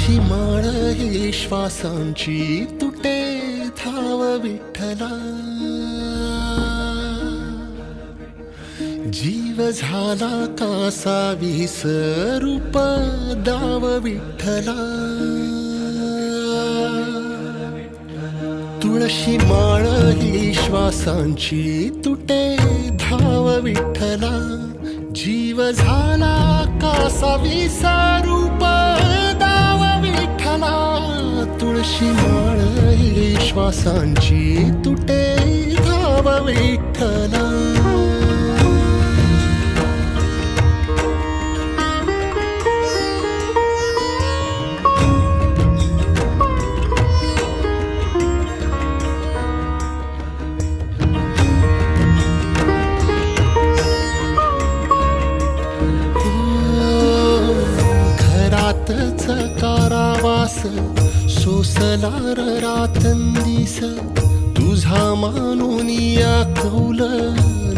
तुळशी माळ ही श्वासांची तुटे धाव विठ्ठला, जीव झाला कासा विसरूप दाव विठ्ठला. तुळशी माळ ही श्वासांची तुटे धाव विठ्ठला, जीव झाला कासा विसरूप दाव विठ्ठला. तुळशी माळ ही श्वासांची तुटे धाव विठ्ठला. कारावास सोसलार रातंदिस, तुझा मानून या कौल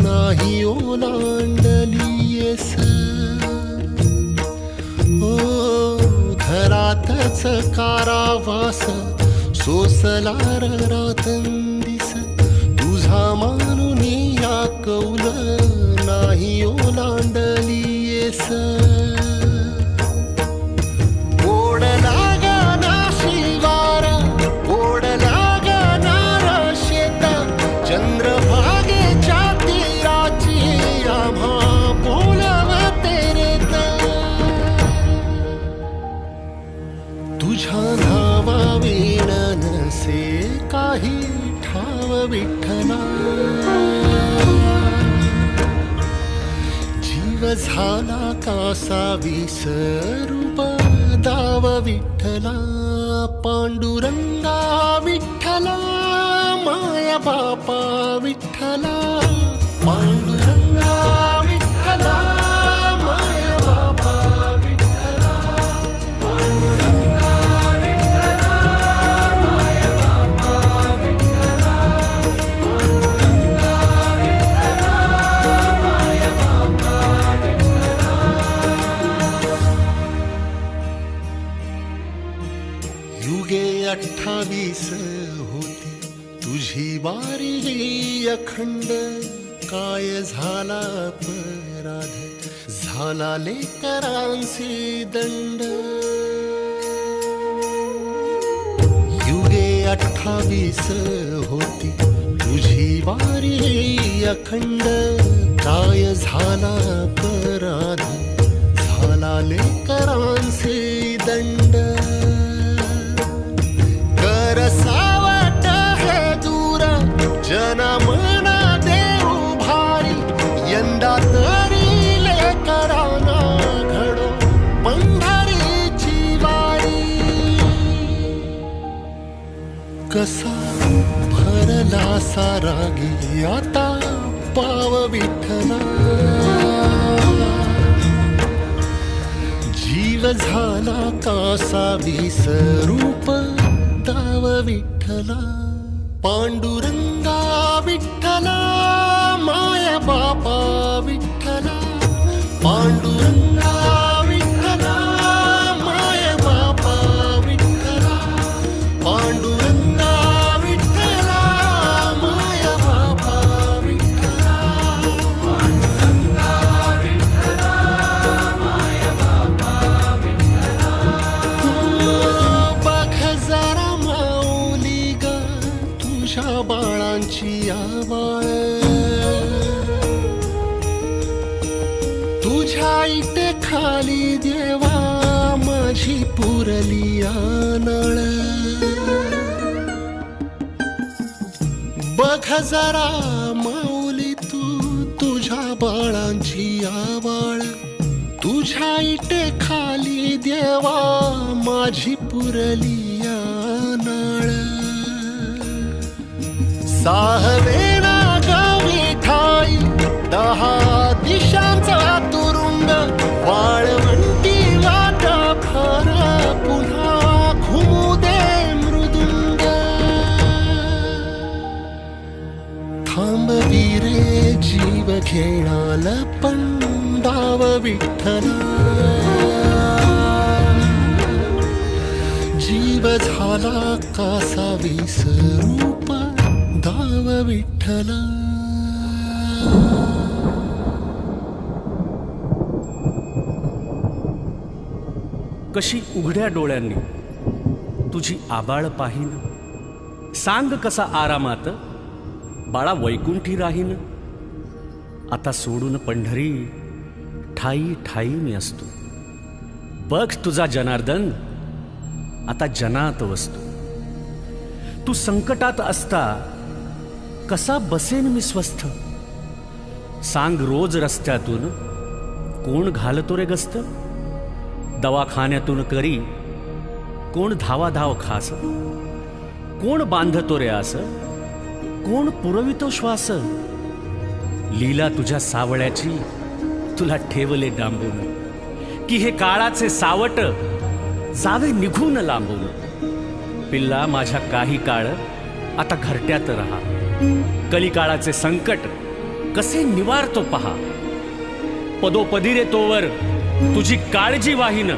नाही ओलांडलीयस. ओ घरातच कारावास सोसलार रातंदिस, तुझा मानून या कौल नाही ओलांडलीयस. तुझ्या नावा वीण नसे काही ठाव विठ्ठला, जीव झाला कासा विसरूप दाव विठ्ठला. पांडुरंगा विठ्ठला माया बापा विठ्ठला, पांडुरंगा विठ्ठला माया बापा विठ्ठला. युगे 28 होती तुझी वारी ही अखंड, काय झाला अपराध झाला लेकरांचे दंड. युगे 28 होती तुझी वारी ही अखंड, काय झाला अपराध झाला लेकरांचे दंड. सावट हे दूर जना मना देऊ भारी, यंदा तरी लेकरांना घडो पंढरीची वारी. कसा भरला सारा गे आता पाव विठ्ठला, जीव झाला कासा विसरूप दाव विठ्ठला. पांडुरंगा विठ्ठला माया बापा विठ्ठला, पांडुरंगा विठ्ठला माया बापा विठ्ठला, पांडुरंगा विठ्ठला माया बापा विठ्ठला, पांडुरंगा विठ्ठला माया बापा विठ्ठला. बघ जरा माऊली ग तुझ्या बाळांची आवाळ, तुझ्या इटे खाली देवा माझी पुरली नळ. बघ जरा माऊली तू तुझ्या बाळांची आवाळ, तुझ्या इटे खाली देवा माझी पुरली नाळ. साहवेना गावी ठाई 10 दिशांचा तुरुंग, वाळवंटी वाटा फार पुन्हा घुमू दे मृदुंग. थांबवी रे जीव घेणाल पंडाव विठ्ठला, जीव झाला कासा विसरूप धाव विठ्ठला. कशी उघड्या डोळ्यांनी तुझी आबाळ पाहीन, सांग कसा आरामात बाळा वैकुंठी राहीन. आता सोडून पंढरी ठाई ठाई मी असतो, बघ तुझा जनार्दन आता जनात वसतो. तू संकटात असता कसा बसेन मी स्वस्थ, सांग रोज रस्त्यातून कोण घालतो रे गस्त. दवाखान्यातून करी कोण धावाधाव खास, कोण बांधतो रे आस, कोण पुरवितो श्वास. लीला तुझ्या सावळ्याची तुला ठेवले डांबून, की हे काळाचे सावट जावे निघून लांबून. पिल्ला माझ्या काही काळ आता घरट्यात राहा, कलिकाळाचे संकट कसे निवारतो पहा. पदोपदी रे तोवर तुझी काळजी वाहीन,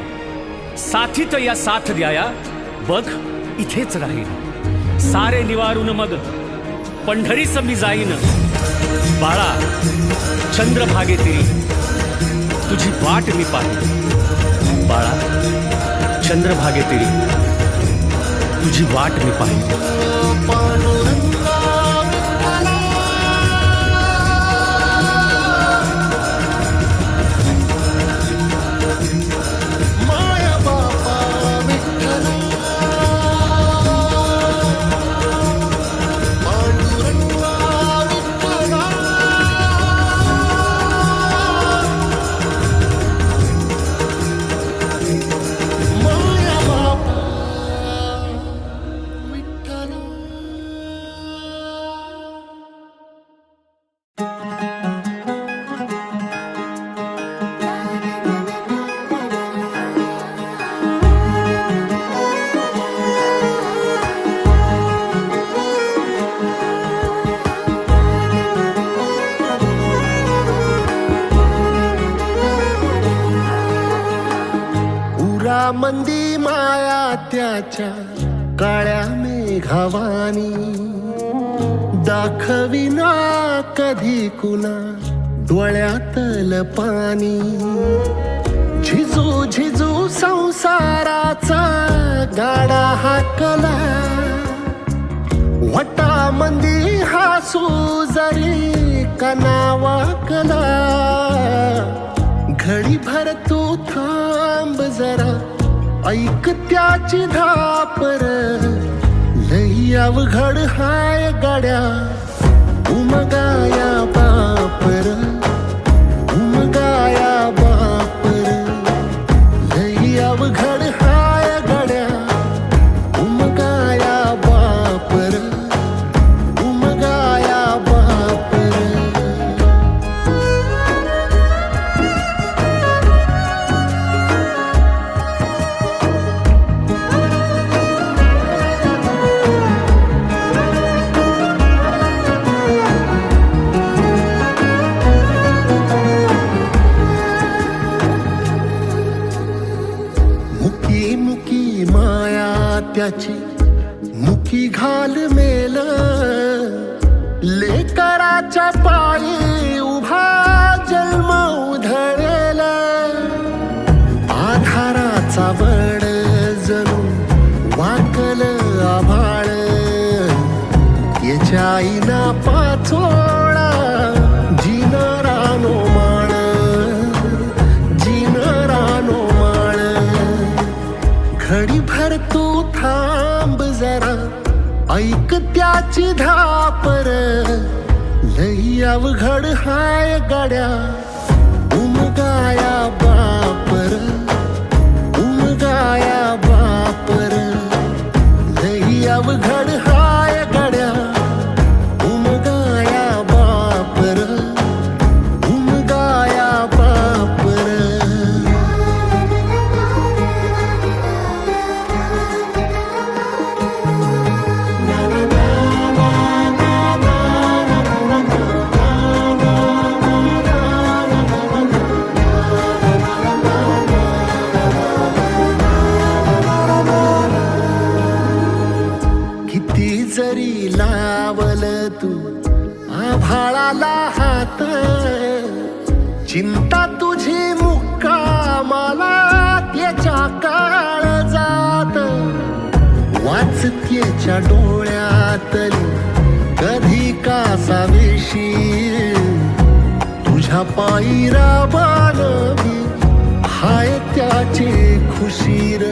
साथीत या साथ द्याया बघ इथेच राहीन. सारे निवारून मग पंढरीस मी जाईन. बाळा चंद्रभागे तिरी तुझी वाट मी पाहीन. बाळा चंद्रभागे तिरी तुझी वाट मी पाहीन. मंदी माया त्याच्या काळ्या मेघावानी, दाखविना कधी कुणा डोळ्यातल पाणी. झिजू झिजू संसाराचा गाडा हाकला, वटा मंदी हासू जरी कनावाकला. घडी भर तू थांब जरा ऐक त्याची धापर, लई अवघड हाय गाड्या उमगाया बापर. उमगाया बापर लई अवघड हाय गाड्या उमगाया बापर. उमगाया बापर. त्याची मुखी घाल मेल, लेकराच्या पायी उभा जन्म उधळेल. आधाराचा बड जणू वाकल आभाळ, याच्या आईना पाचोळा जिनारानो माळ. जिनारानो माळ. घडी भर तू थांब जरा ऐक त्याची धापर, लई अवघड हाय गाड्या उमगाया बापर. उमगाया बापर लई अवघड हाय गाड्या उमगाया बापर. उमगाया बापर. चिंता तुझी मुक्कामाला त्याच्या काळजात, वाचतेच्या डोळ्यातली कधी कासावेशी, तुझ्या पायी राबानवी हाय त्याचे खुशीर,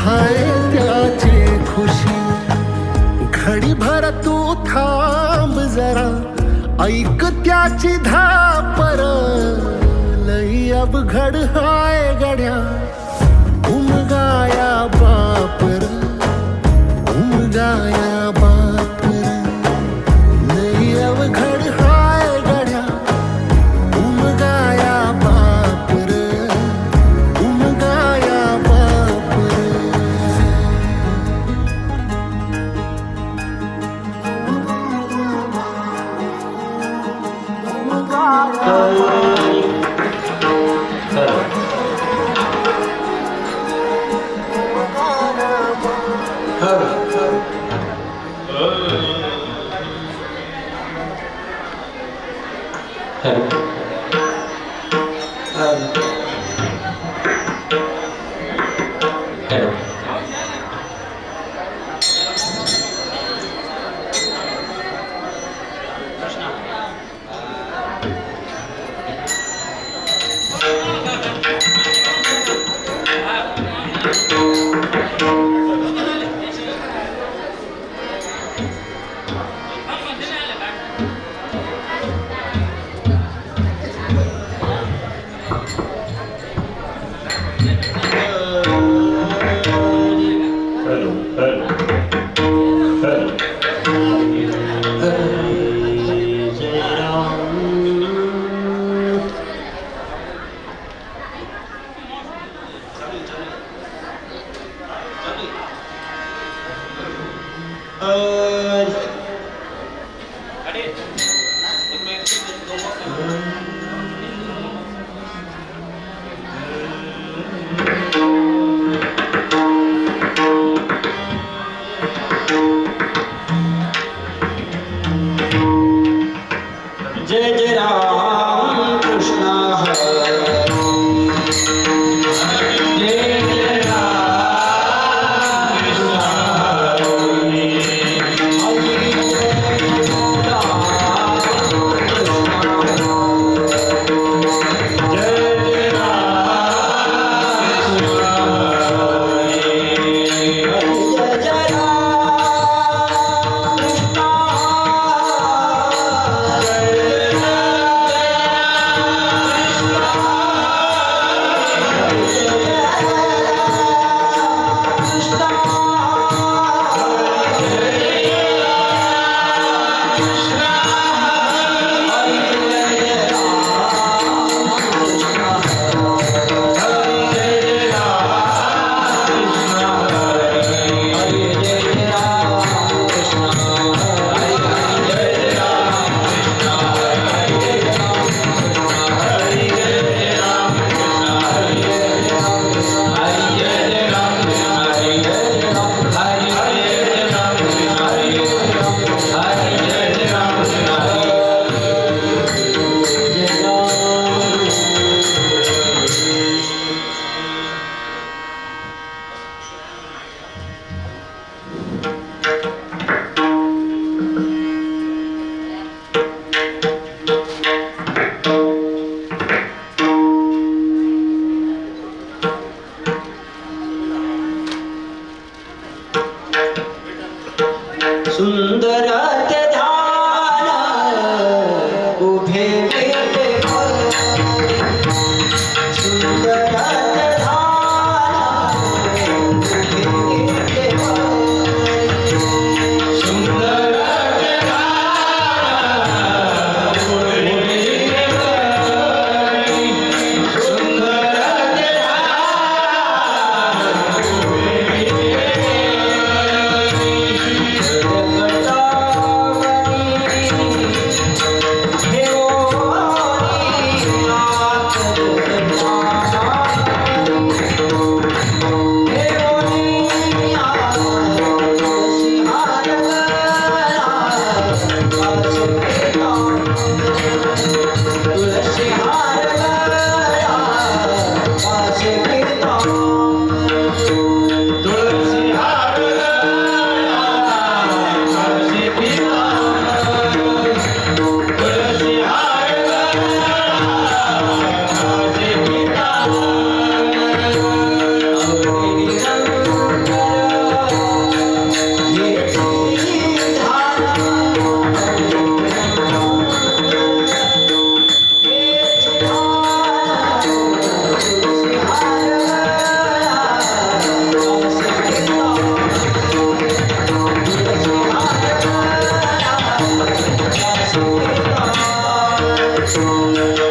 हाय त्याचे खुशी. घडीभर तू थांब जरा, ऐक त्याची धापर, लई अवघड हाय गड्या उमगाया बापर, उमगाया बापर, लई अवघड हाय गड्या उमगाया बापर, उमगाया बापर.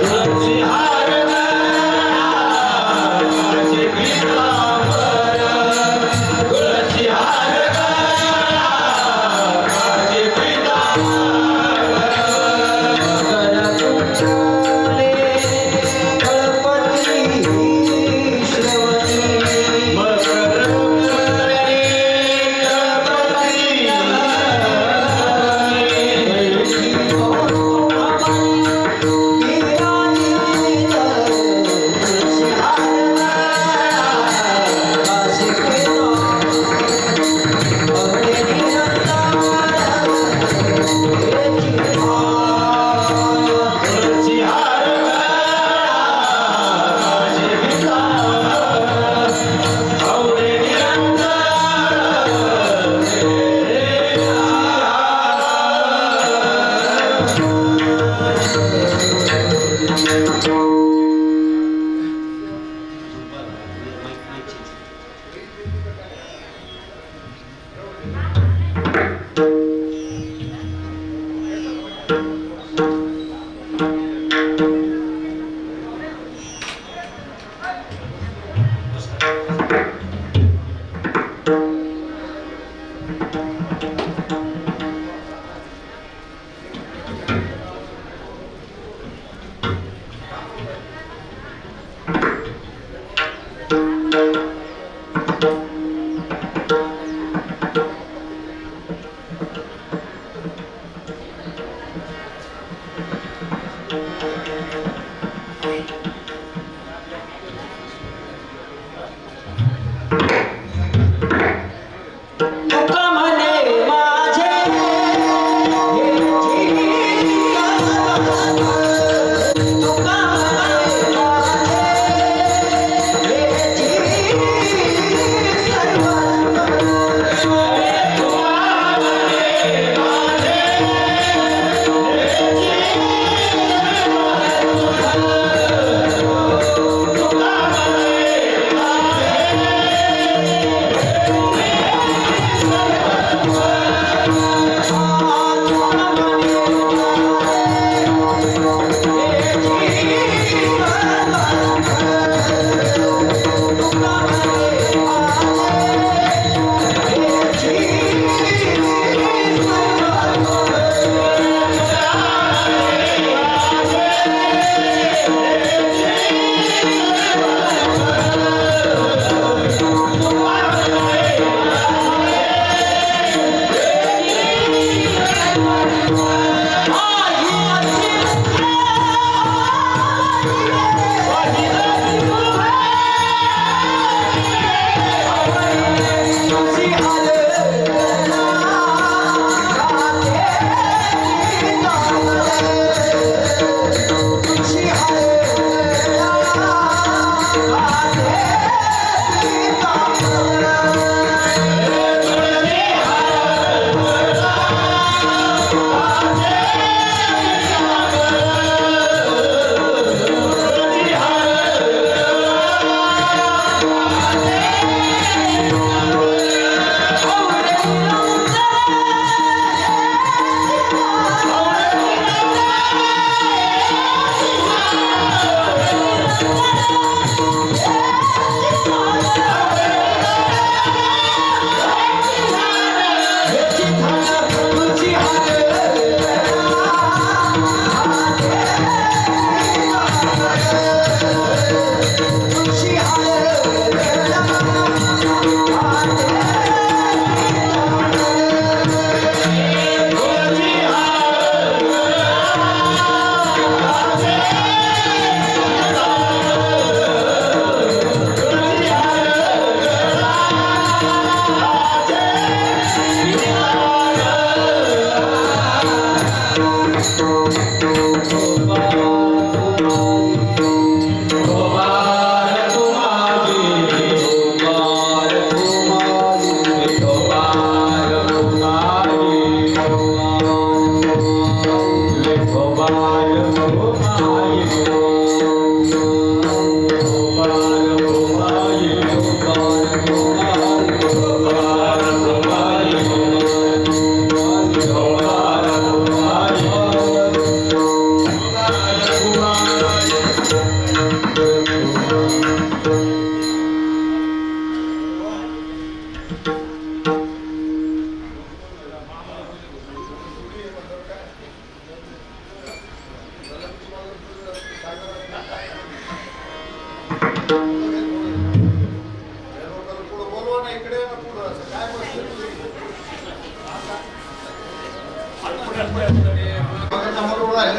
Thank you.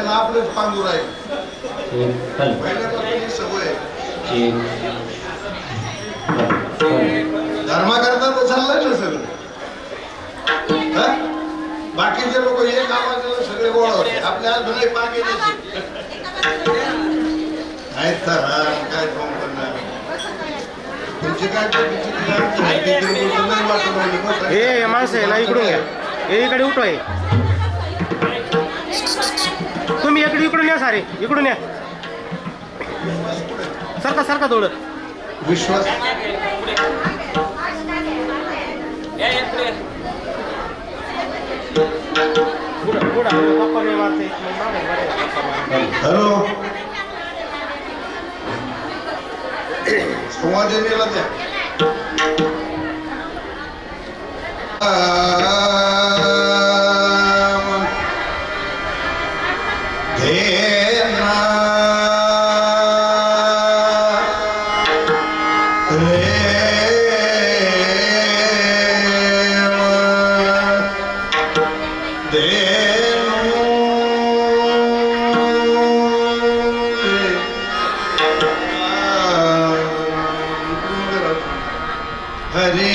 आपलेच पांडूर आहे पहिल्यापासून सवय धर्माकरता तर चाललंय ना सगळं. बाकीचे लोक हे कामाचे सगळे गोळा होते आपल्या आज भले पागे आहेत तर काय काम करणार तुमची काय हे माणसं आहे ना इकडून घ्या हे इकडे उठवाय तुम्ही इकडून या सारे इकडून या सारखा सारखा थोडं विश्वास हॅलो संवादिनीला द्या हरे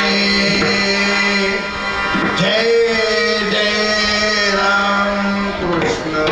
जय जय राम कृष्ण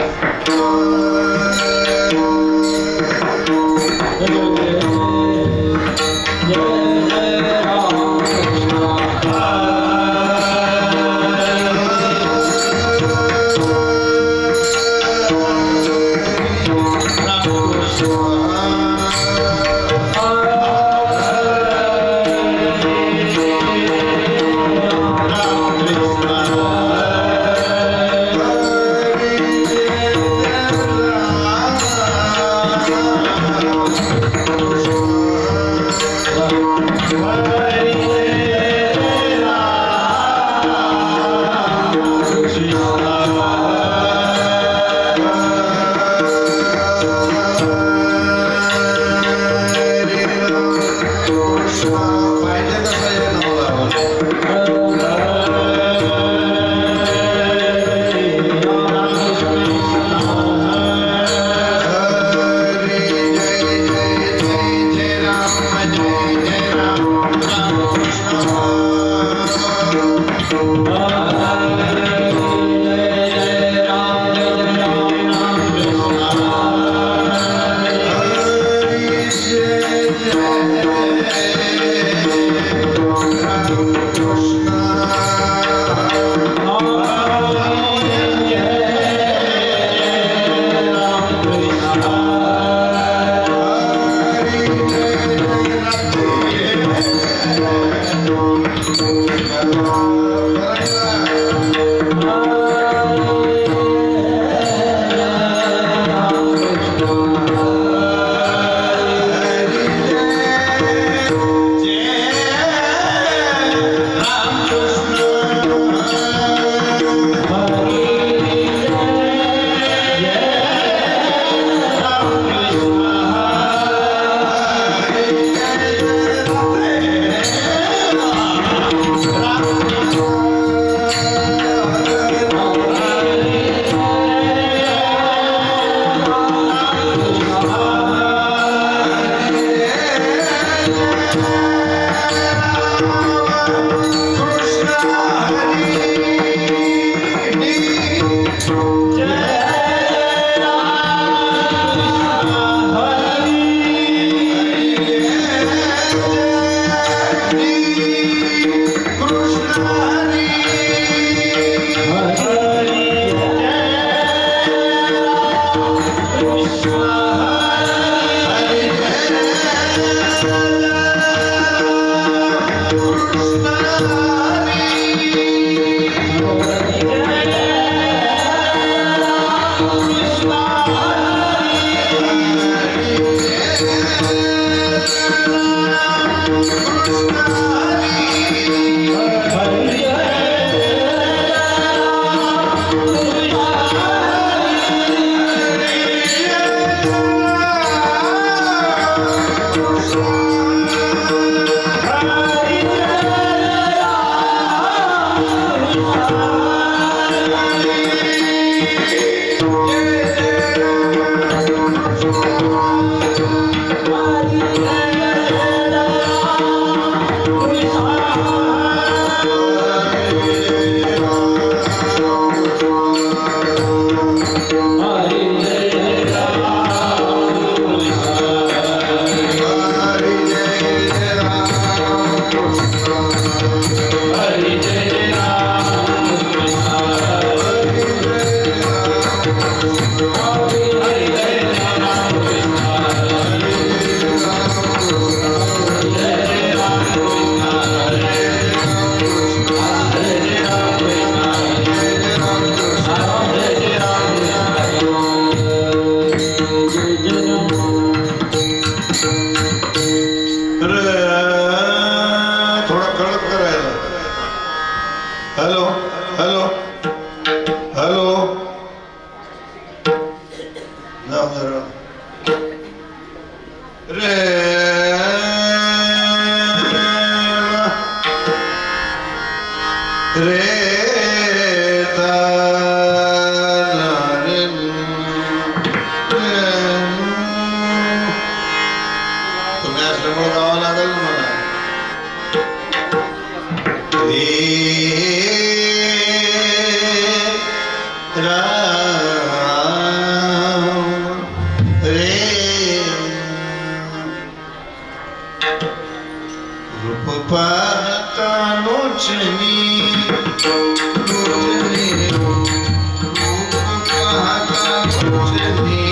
जय जय जय रे रे ता ला रे तुम्ही असल्यामुळे गावं लागेल ना मला रूप पाहता लोचनी रूप पाहता लोचनी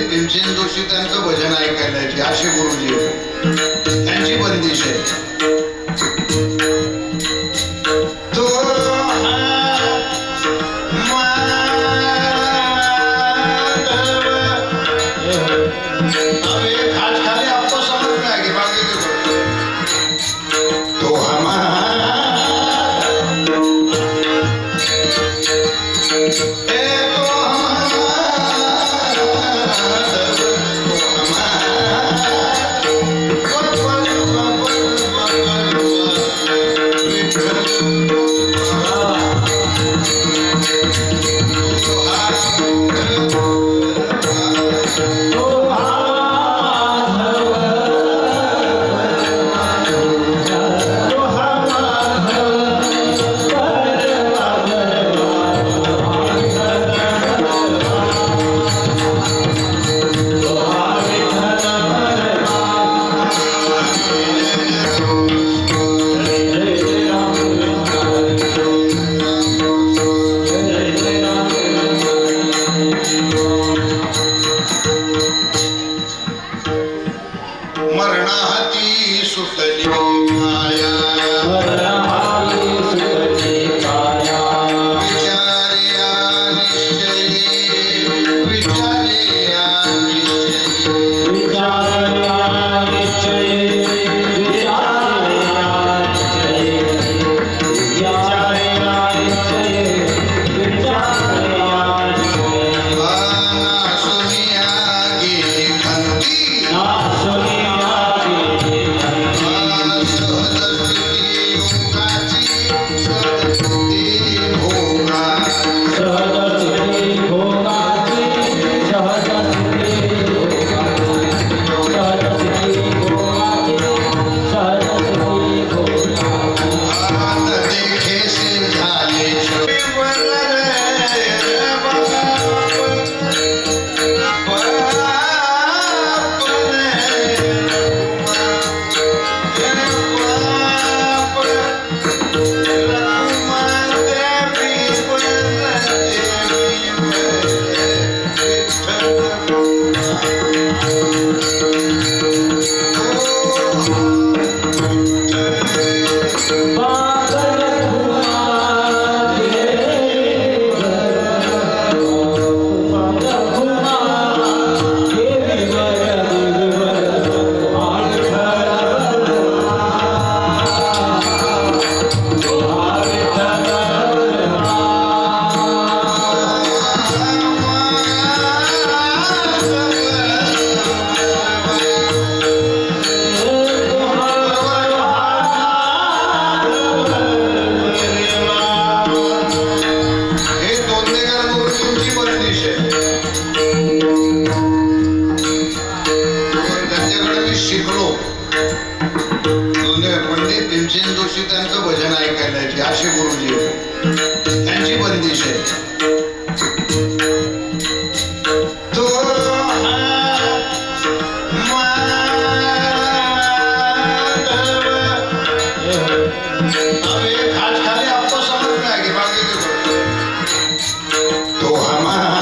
पंडित भीमसेन जोशी त्यांचं भजन ऐकायला यायचे असे गुरुजी त्यांची बंदिश आहे. तो खाली आपको समझ में आएगी बाकी तो हमारा मरणाहाती सुटली माया विचार्या निश्चयी विचार्या सुनिया गेली खंती शिकलो पंडित भीमसेन जोशी त्यांचं भजन ऐकायला यायचे असे गुरुजी त्यांची बंदिश आहे. खाली आपको समझ में आएगी बाकी तो हमारा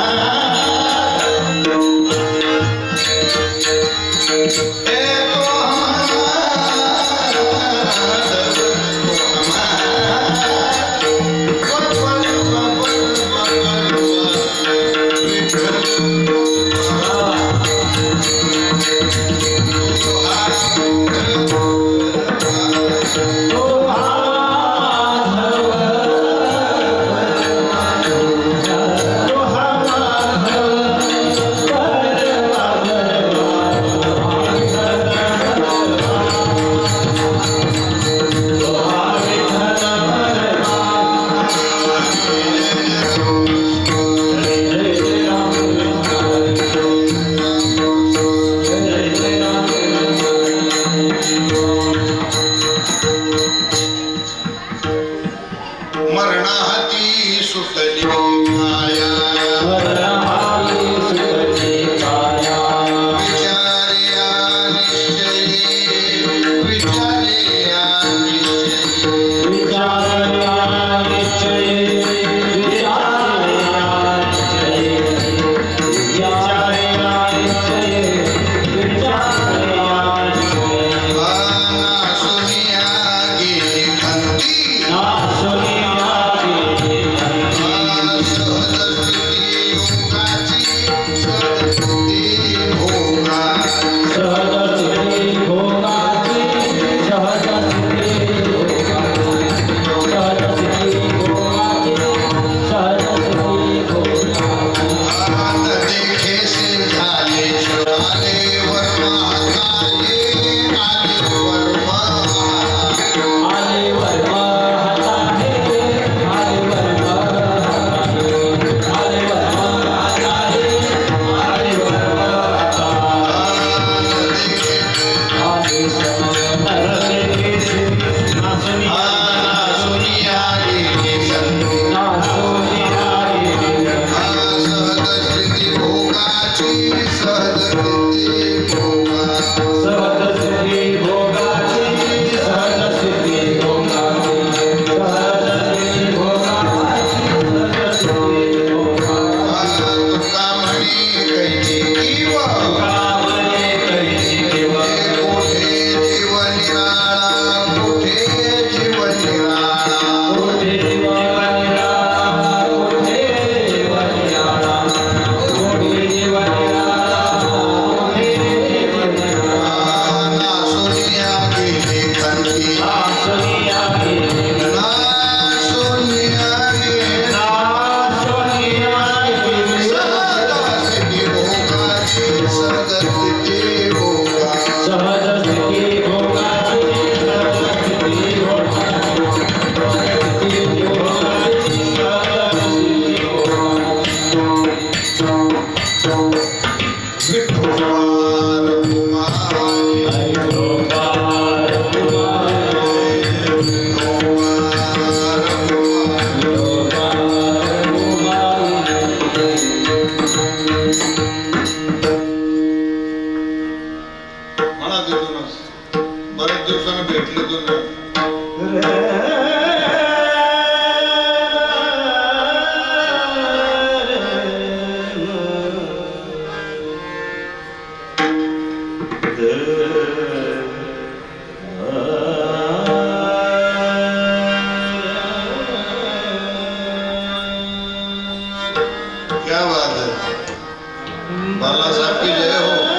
म्हणा तिथूनच बरेच दिवसानं भेटले तुम्ही क्या बात है बाला साहब की जय हो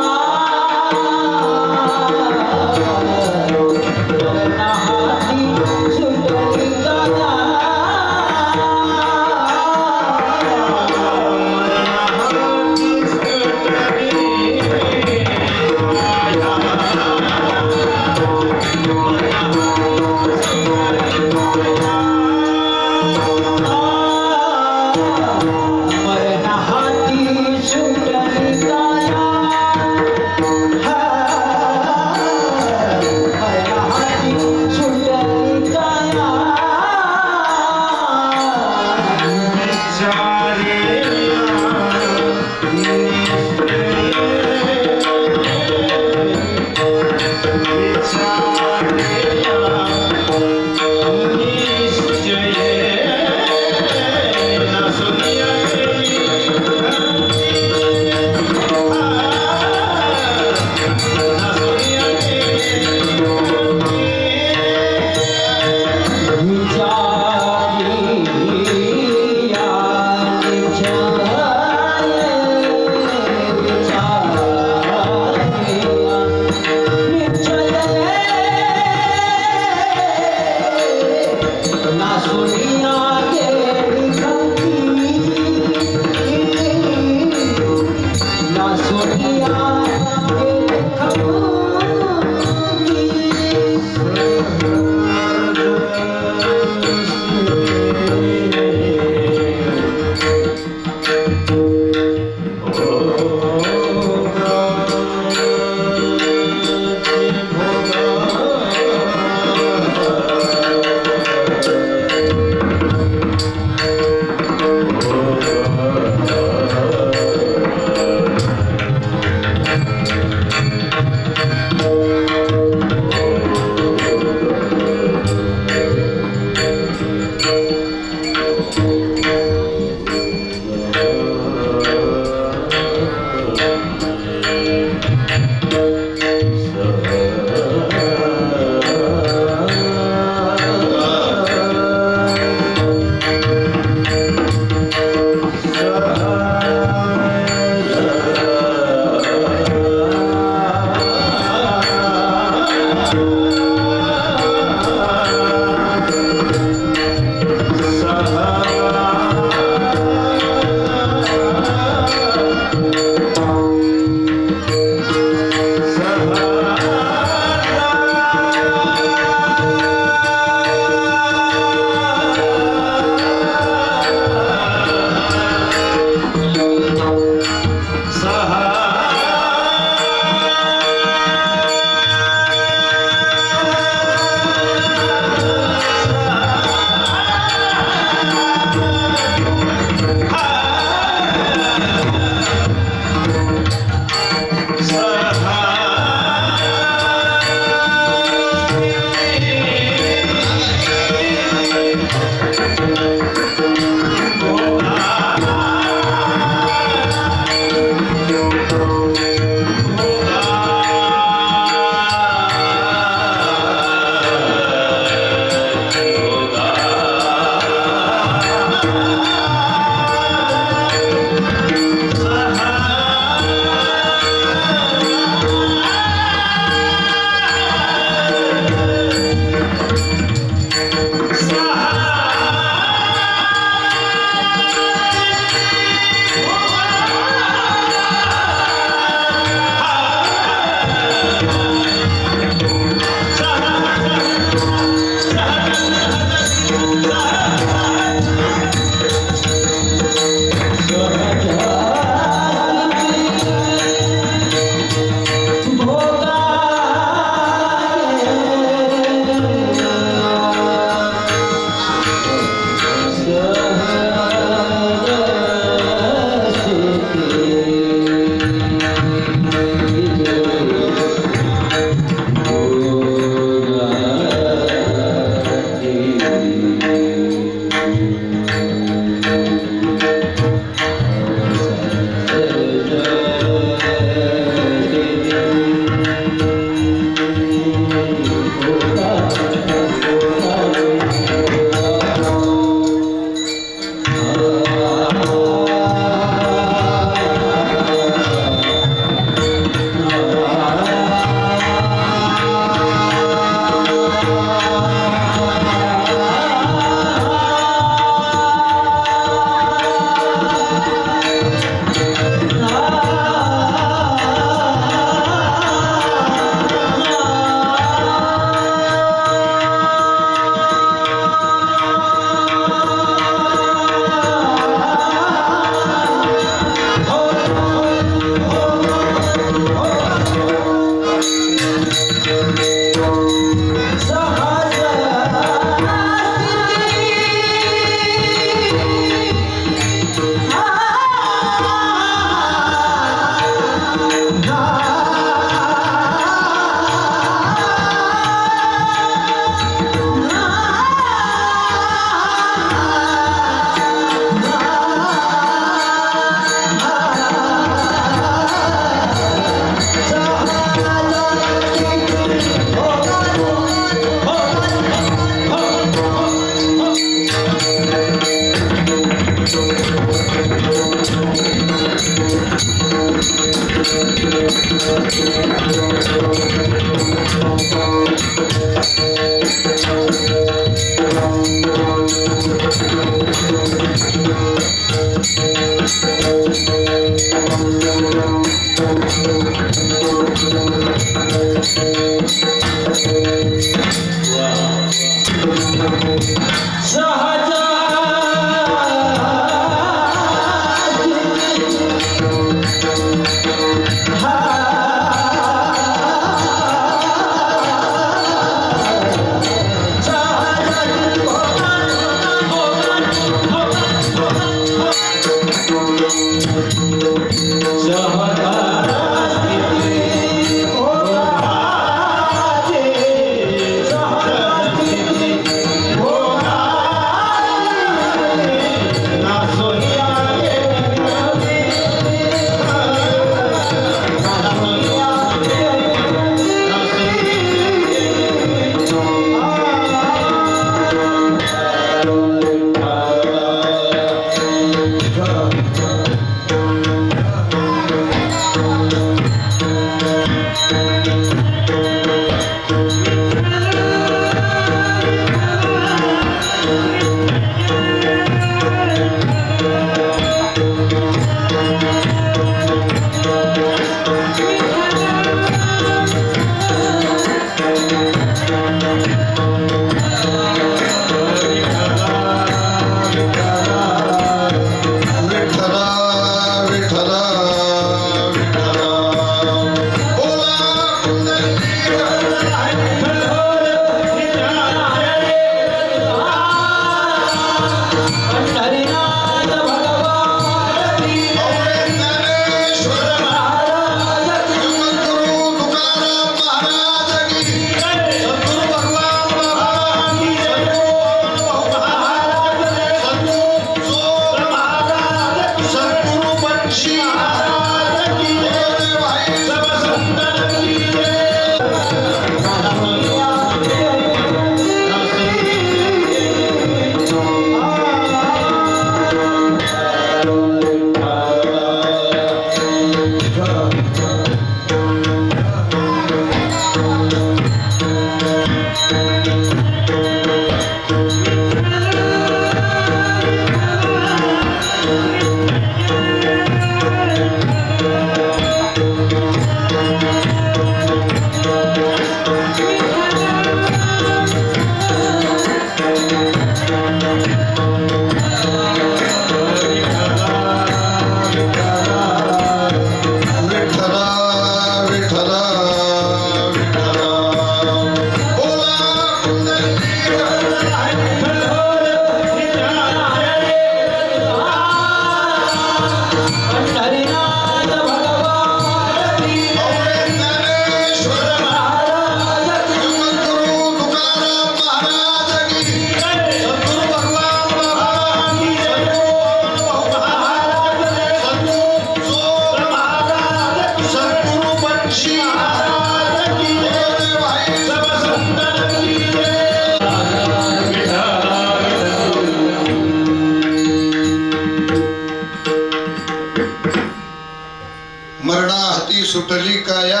सुटली काया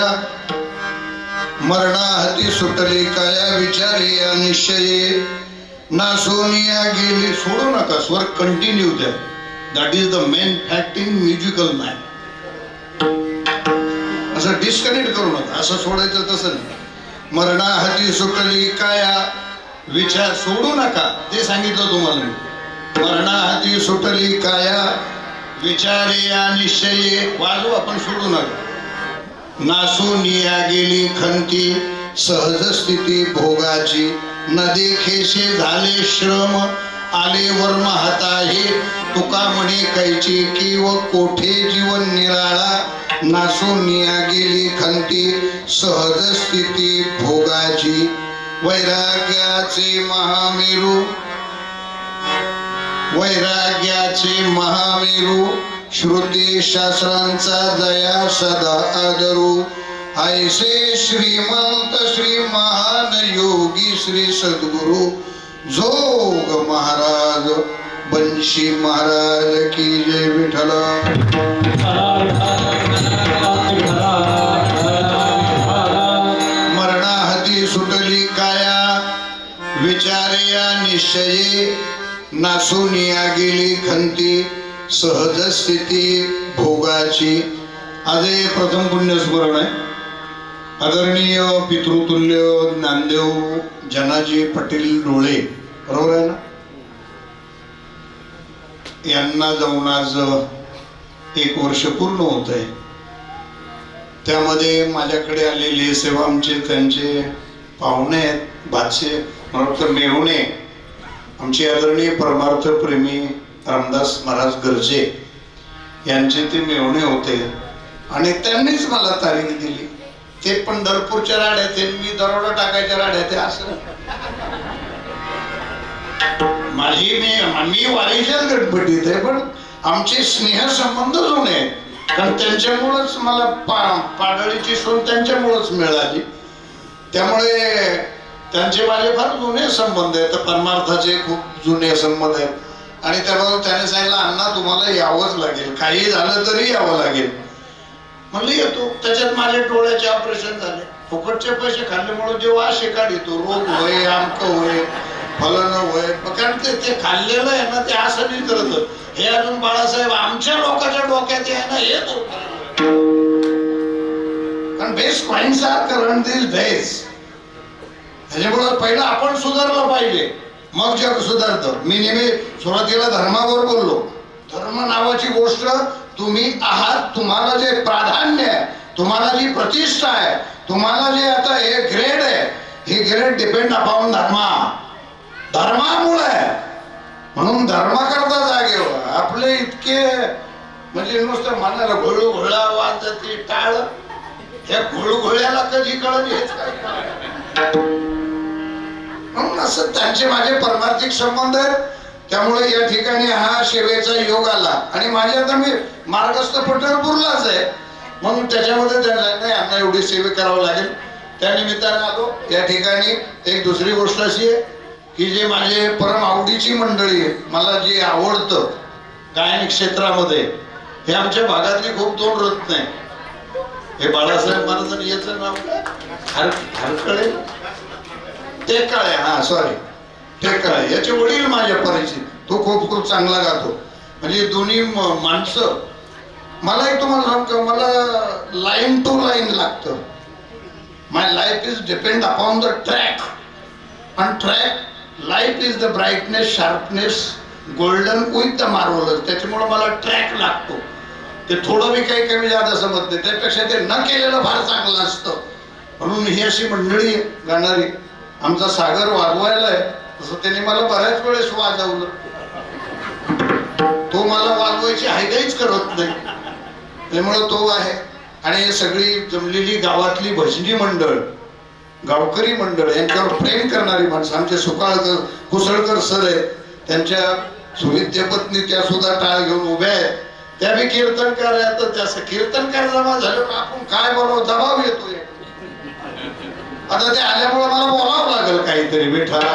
मरणाहती सुटली काया विचारे या निश्चये नासोनिया गेली. सोडू नका, स्वर कंटिन्यू द्या. That is the main fact in musical man. असं डिस्कनेक्ट करू नका, असं सोडायचं तसं नाही. मरणाहती सुटली काया विचार सोडू नका, ते सांगितलं तुम्हाला मी. मरणाहती सुटली काया विचारे या निश्चये वाजू आपण सोडू नका. नासूनिया गेली खंती सहज स्थिती भोगाची न देखेसे झाले श्रम आले वर्म हाताही तुका म्हणे कैची की व कोठे जीवन निराळा. नासूनिया गेली खंती सहज स्थिती भोगाची वैराग्याचे महामेरू वैराग्याचे महामेरू श्रुती शास्त्रांचा दया सदा आदरू. ऐसे श्रीमंत श्री महान योगी श्री सद्गुरु जोग महाराज बंशी महाराज की जय. विठ्ठल. मरणाहती सुटली काया विचारे या निश्चये नासूनिया गेली खंती सहज स्थिती भोगाची. आज हे प्रथम पुण्यस्मरण आहे. आदरणीय पितृतुल्य ज्ञानदेव जनाजी पाटील डोळे, बरोबर आहे ना, यांना जाऊन आज 1 वर्ष पूर्ण होत आहे. त्यामध्ये माझ्याकडे आलेले सेवा आमचे त्यांचे पाहुणे आहेत, भाचे मला मेहुणे, आमचे आदरणीय परमार्थ प्रेमी रामदास महाराज गर्जे यांचे ते मेहुणे होते आणि त्यांनीच मला तारीख दिली. ते पंढरपूरच्या राड्यात, मी दरोडा टाकायच्या राड्यात. असं मी वारीच्याच गणपतीत आहे, पण आमचे स्नेहसंबंध जुने आहेत. कारण त्यांच्यामुळंच मला पाडळीची सोन त्यांच्यामुळंच मिळाली. त्यामुळे त्यांचे माझे फार जुने संबंध आहेत, परमार्थाचे खूप जुने संबंध आहेत. आणि त्याबरोबर त्याने सांगितलं, अण्णा तुम्हाला यावंच लागेल, काही झालं तरी यावं लागेल. म्हणलं येतो. त्याच्यात माझे डोळ्याचे ऑपरेशन झाले. फुकटचे पैसे खाल्ल्यामुळे जेव्हा असे काढतो, रोग होय, आमक होय, फलन होय, कारण ते खाल्लेलं आहे ना, ते असं नाही करत. हे अजून बाळासाहेब आमच्या लोकांच्या डोक्यात आहे ना, येत होत. कारण बेस्ट पॉइंट्स आर करंट दिस डेज. त्याच्यामुळे पहिलं आपण सुधारलं पाहिजे, मग जग सुधारतं. मी नेहमी सुरुवातीला धर्मावर बोललो. धर्म नावाची गोष्ट तुम्ही आहात, तुम्हाला जे प्राधान्य आहे, तुम्हाला जी प्रतिष्ठा आहे, तुम्हाला जे आता हे ग्रेड आहे, हे ग्रेड डिपेंड अपॉन धर्मामुळे. म्हणून धर्माकरता जागे व्हा. आपले इतके म्हणजे नुसतं मानाला घोळू घोळा वाद जाते टाळ, या घोळघोळ्याला कधी कळत हेच काय. म्हणून असं त्यांचे माझे परमार्थिक संबंध आहेत. त्यामुळे या ठिकाणी हा सेवेचा योग आला. आणि माझे आता मी मार्गस्थ पंढरपूरलाच आहे, म्हणून त्याच्यामध्ये त्यांना एवढी सेवा करावं लागेल. त्या निमित्ताने आलो या ठिकाणी. एक दुसरी गोष्ट अशी आहे की जे माझे परम आवडीची मंडळी आहे, मला जे आवडतं गायन क्षेत्रामध्ये, हे आमच्या भागातली खूप 2 रत्न आहे. हे बाळासाहेब महाराज याचं नाव काय हरकळे टेकाळे, हा सॉरी टेकाळे, याचे वडील माझ्या परिचित. तो खूप खूप चांगला गातो. म्हणजे दोन्ही माणसं. मला एक तुम्हाला सांगतो, मला लाईन टू लाईन लागतं. My life is depend upon the track. आणि track life is the brightness sharpness golden with the marvellous. त्याच्यामुळे मला ट्रॅक लागतो. ते थोडं बी काही कमी जादा समजते, त्यापेक्षा ते न केलेलं फार चांगलं असतं. म्हणून ही अशी मंडळी गाणारी. आमचा सागर वाजवायला आहे, तसं त्यांनी मला बऱ्याच वेळेस वाजवलं. तो मला वाजवायची हायगाईच करत नाही, त्यामुळे तो आहे. आणि सगळी जमलेली गावातली भजनी मंडळ, गावकरी मंडळ, यांच्यावर प्रेम करणारी माणसं. आमचे सुकाळकर कुसळकर सर आहेत, त्यांच्या सुविद्य पत्नी त्या सुद्धा टाळ घेऊन उभ्या आहेत. त्या बी कीर्तनकार आहेत. तर त्याचं कीर्तनकार जमा झाल्यावर आपण काय बोलावं, दबाव येतोय. आता ते आल्यामुळे मला बोलावं लागेल काहीतरी विठ्ठला.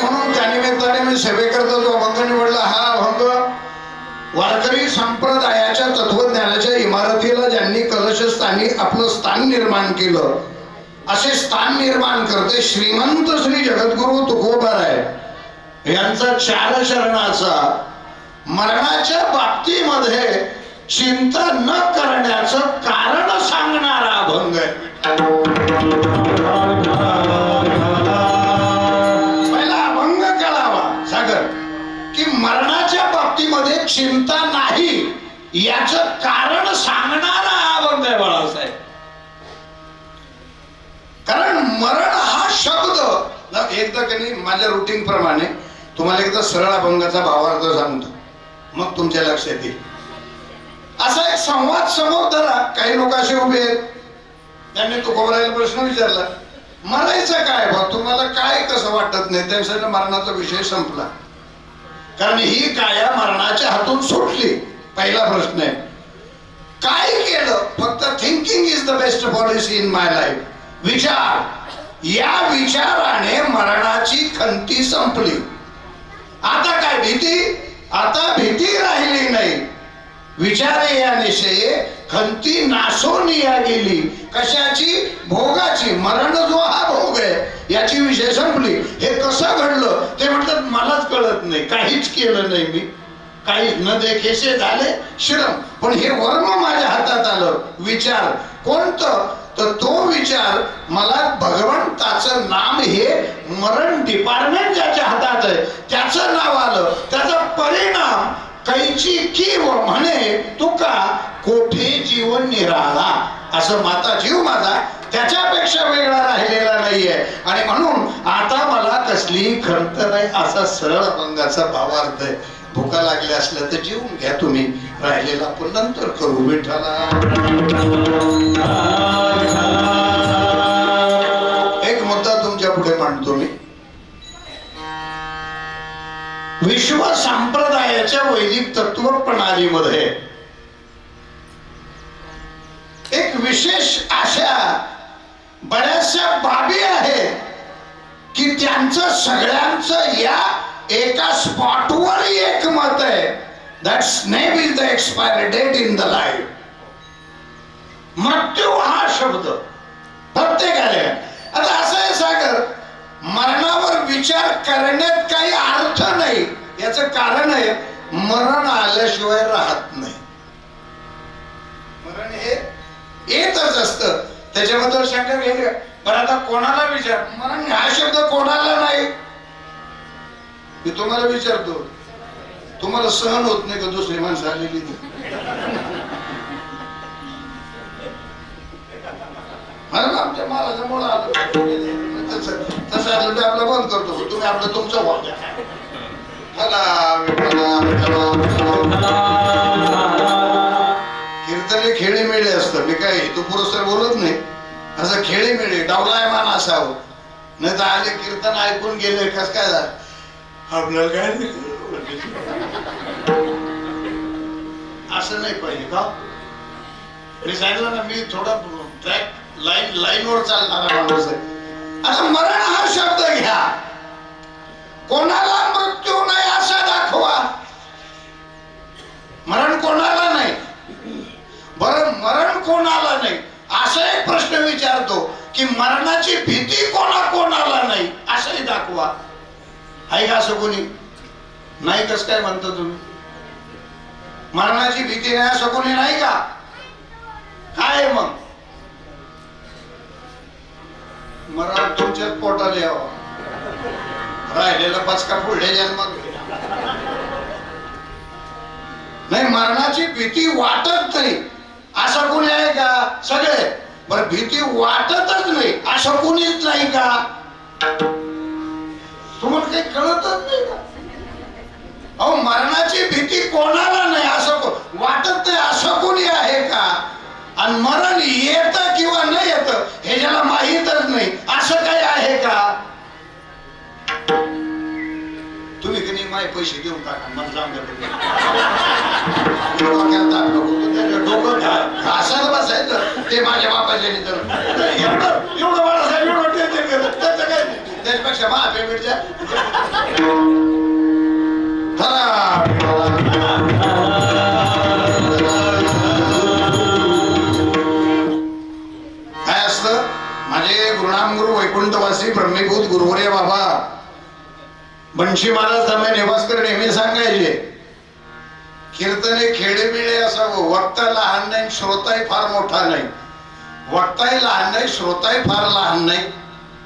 म्हणून त्या निमित्ताने मी सेवेकरता जो अभंग निवडला, हा अभंग वारकरी संप्रदायाच्या तत्वज्ञानाच्या इमारतीला ज्यांनी कलशस्थानी आपलं स्थान निर्माण केलं, असे स्थान निर्माण करते श्रीमंत श्री जगद्गुरु तुकोबाराय यांचा 4 शरणाचा मरणाच्या बाबतीमध्ये चिंता न करण्याचं कारण सांगणारा अभंग आहे. पहिला अभंग कळावा सागर, की मरणाच्या बाबतीमध्ये चिंता नाही याचं कारण सांगणारा अभंग आहे बाळासाहेब. कारण मरण हा शब्द एकदा कधी माझ्या रुटीन प्रमाणे तुम्हाला एकदा सरळ अभंगाचा भावार्थ सांगतो, मग तुमच्या लक्षात येईल. असा एक संवाद समोर धरा. काही लोक असे उभे आहेत, त्यांनी तुकोबारायला प्रश्न विचारला, मरायचं काय बा, तुम्हाला काय कसं वाटत नाही. त्यांच्या मरणाचा विषय संपला. कारण ही काया मरणाच्या हातून सुटली. पहिला प्रश्न आहे, काय केलं. फक्त thinking is the best policy in my life. विचार, या विचाराने मरणाची खंती संपली. आता काय भीती, आता भीती राहिली नाही. विचारे या निशये खंती नासून या गेली. कशाची, भोगाची. मरण जो हा भोग आहे याची विषय संपली. हे कसं घडलं ते म्हणतात मलाच कळत नाही, काहीच केलं नाही मी, काहीच न देखेसे झाले श्रम. पण हे वर्म माझ्या हातात आलं. विचार कोणतं, तर तो विचार मला भगवंताचं नाम, हे मरण डिपार्टमेंट ज्याच्या हातात आहे त्याचं नाव आलं. त्याचा परिणाम कैची की म्हणे तुका कोठे जीवन निराळा. असं माता जीव माझा त्याच्यापेक्षा वेगळा राहिलेला नाहीये. आणि म्हणून आता मला कसली खंत नाही, असा सरळ अभंगाचा भावार्थ आहे. भुका लागल्या असल्या तर जेवून घ्या तुम्ही, राहिलेला आपण नंतर करू. विठ्ठला एक मुद्दा तुमच्या पुढे मांडतो मी. विश्व संप्रदायाच्या वैदिक तत्व प्रणालीमध्ये एक विशेष अशा बऱ्याचशा बाबी आहेत की त्यांचं सगळ्यांचं या एका स्पॉटवर एक मत आहे. That's name is the expiry date in the life. मृत्यू हा शब्द प्रत्येकाला. आता असं आहे सागर, मरणावर विचार करण्यात काही अर्थ नाही. याचं कारण आहे, मरण आल्याशिवाय राहत नाही. मरण हे येतच असतं, त्याच्याबद्दल शंका घ्यायला. पण आता कोणाला विचार, मरण हा शब्द कोणाला नाही. मी तुम्हाला विचारतो, तुम्हाला सहन होत नाही का दुसरी माणसं आलेली? आमच्या मालाचा मुळा आलं तसं आलं ते आपलं बंद करतो. तुम्ही आपलं तुमचं वाद कीर्तने खेळीमेळी असतं. मी काय तू पुरस्कार बोलत नाही, असं खेळीमेळी डावलायमान असावं. नाही तर आले कीर्तन ऐकून गेले कस काय झालं आपल्याला काय असं नाही पाहिजे का. मी सांगितलं ना, मी थोडा ट्रॅक लाईनवर चालणारा माणूस आहे. आता मरण हा शब्द घ्या, कोणाला मृत्यू नाही असा दाखवा. मरण कोणाला की मरणाची भीती कोणाला नाही असंही दाखवा. आहे का असं कोणी? नाही. कसं काय म्हणता तुम्ही? मरणाची भीती नाही असं कोणी नाही का? काय मग मरण तुमच्याच पोटाला यावं, राहिलेला पचका पुढे जन्मात नाही. मरणाची भीती वाटत नाही असं कोणी आहे का? सगळे. बरं, भीती वाटतच नाही असं कोणीच नाही का? तुम्हाला काही कळतच नाही का? अहो, मरणाची भीती कोणाला नाही असं वाटत नाही असं कोणी आहे का? आणि मरण येत किंवा नाही येत हे ज्याला माहीतच नाही असं काही आहे का? तुम्ही की नाही माय पैसे देऊन टाका, मला जाऊन डोकं घासायला बसायचं ते माझ्या बापाच्या एवढं बाळासाहेब एवढं टेन्शन घेत त्याचं काय नाही. त्याच्यापेक्षा मा पेमेंट द्या. काय असतं? माझे गुरुनाम गुरु वैकुंठवासी ब्रह्मीभूत गुरुवर्य बाबा बंशी महाराज समय नेवासकर नेहमी सांगायचे, कीर्तने खेडेबिळे असावं, वक्ता लहान नाही, श्रोताही फार मोठा नाही. वक्ताही लहान नाही, श्रोताही फार लहान नाही,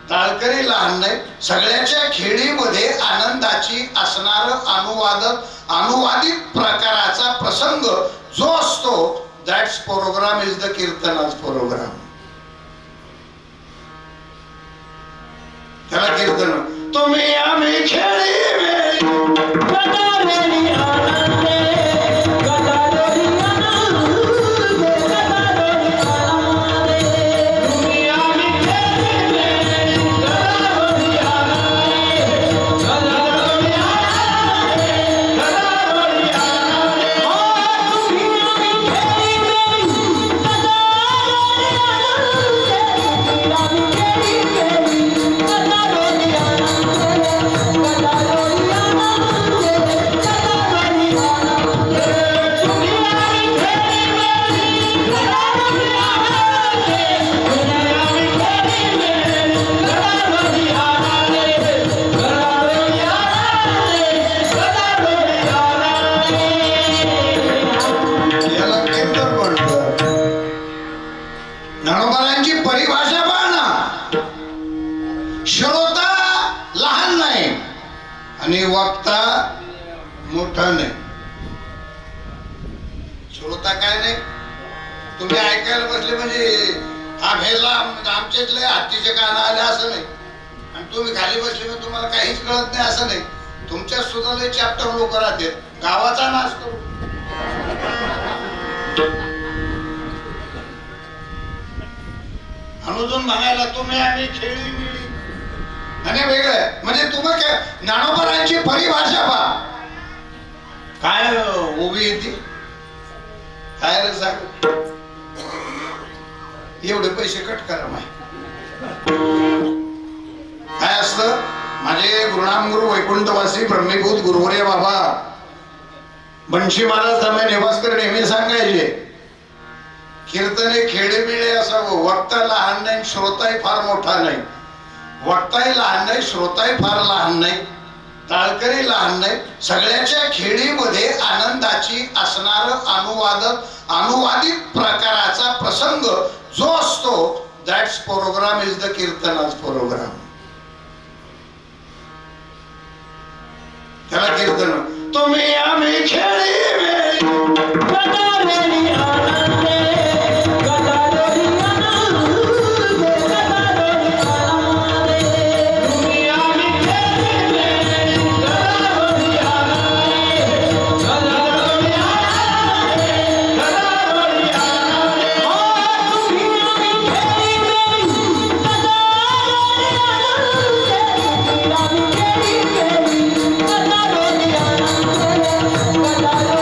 टाळकरी लहान नाही. सगळ्याच्या खेळीमध्ये आनंदाची असणार अनुवादित प्रकाराचा प्रसंग जो असतो, दॅट्स प्रोग्राम इज द कीर्तनाच प्रोग्राम. त्याला कीर्तन. तुम्ही आम्ही खेळी आणि वक्ता मोठा नाही. श्रोता काय नाही. तुम्ही ऐकायला बसले म्हणजे हा भेला आमच्यातले हत्तीचे कान आले असं नाही, आणि तुम्ही खाली बसले म्हणजे तुम्हाला काहीच कळत नाही असं नाही. तुमच्या सुद्धा लय चॅप्टर लोक राहतात गावाचा नाश करू. अनुजून म्हणायला तुम्ही आम्ही खेळी मिळी आणि वेगळं म्हणजे तुम्हाला काय ज्ञानोबरांची परिभाषा पहा काय उभी येते. काय रे सांग, एवढे पैसे कट करा माय. काय असतं? माझे गुरुनाम गुरु वैकुंठवासी ब्रह्मीभूत गुरुवर्य बाबा बंशी महाराज समय नेवासकर नेहमी सांगायचे, कीर्तने खेडेबिळे असावं, वक्ता लहान नाही, श्रोताही फार मोठा नाही. वक्ताही लहान नाही, श्रोताही फार लहान नाही, टाळकरी लहान नाही. सगळ्याच्या खेळीमध्ये आनंदाची असणार अनुवादित प्रकाराचा प्रसंग जो असतो, दॅट्स प्रोग्राम इज द कीर्तनाच प्रोग्राम. त्याला कीर्तन. तुम्ही आम्ही खेळी Bye.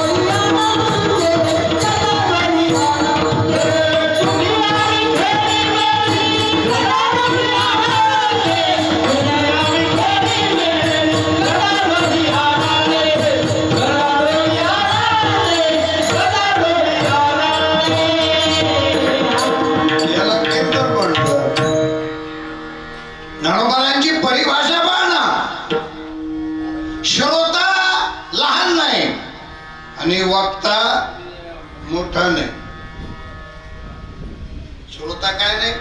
नाही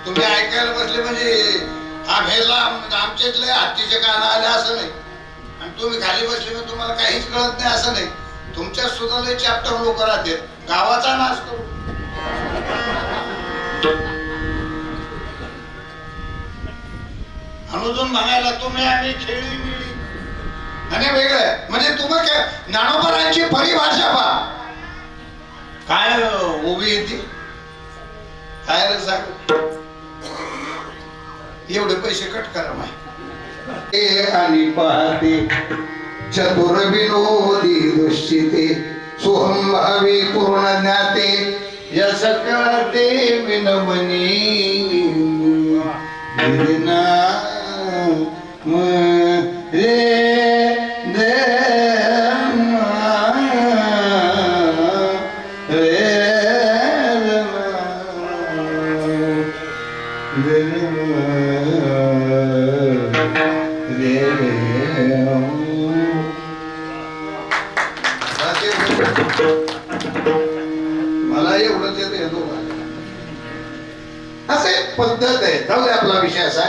तुम्ही ऐकायला बसले म्हणजे हा भेला आमच्यातले हत्तीचे कान आले असं नाही, आणि तुम्ही खाली बसले म्हणजे तुम्हाला काहीच कळत नाही असं नाही. तुमच्या सुद्धा लय चॅप्टर लोक राहतात गावाचा नाश करू. अनुजून म्हणायला तुम्ही आम्ही खेळी मिळी आणि वेगळं म्हणजे तुम्ही काय ज्ञानोबरांची परिभाषा पहा काय उभी येते काय रे सांग. एवढे पैसे कट करा माहिती आणि पाहते चतुर विनोदी दृष्टीते सोहम भावी पूर्ण ज्ञाते यश कळते विनमनी गिरना मला एवढंच येतो असं एक पद्धत आहे. जाऊ दे आपला विषय असा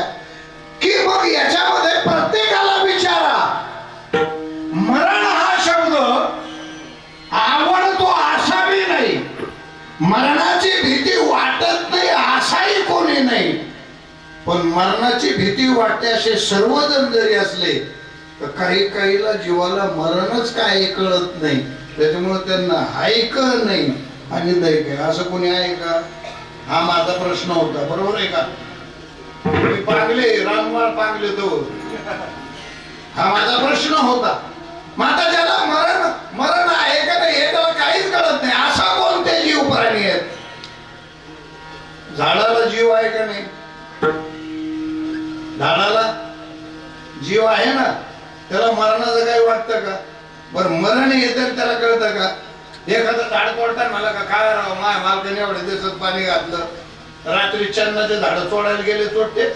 की मग याच्यामध्ये प्रत्येकाला विचारा मरण हा शब्द आवडतो असाही नाही, मरणाची भीती वाटत नाही असाही कोणी नाही, पण मरणाची भीती वाटते असे सर्वजण जरी असले तर काही काहीला जीवाला मरणच काय कळत नाही, त्याच्यामुळे त्यांना ऐक नाही आणि दैक असं कोणी आहे का? हा माझा प्रश्न होता, बरोबर आहे का? मी पांगले रामवार पांगले तो हा माझा प्रश्न होता. माता ज्याला मरण मरण आहे का नाही हे त्याला काहीच कळत नाही असा कोणते जीव प्राणी आहेत. झाडाला जीव आहे का नाही? झाडाला जीव आहे ना, त्याला मरणाचं काही वाटतं का? बरं मरण येतं त्याला कळतं का? एखादं झाड तोडताना मला का काय राव माय मालकाने एवढे दिवसात पाणी घातलं, रात्री चंदनाचे झाड तोडायला गेले तोडते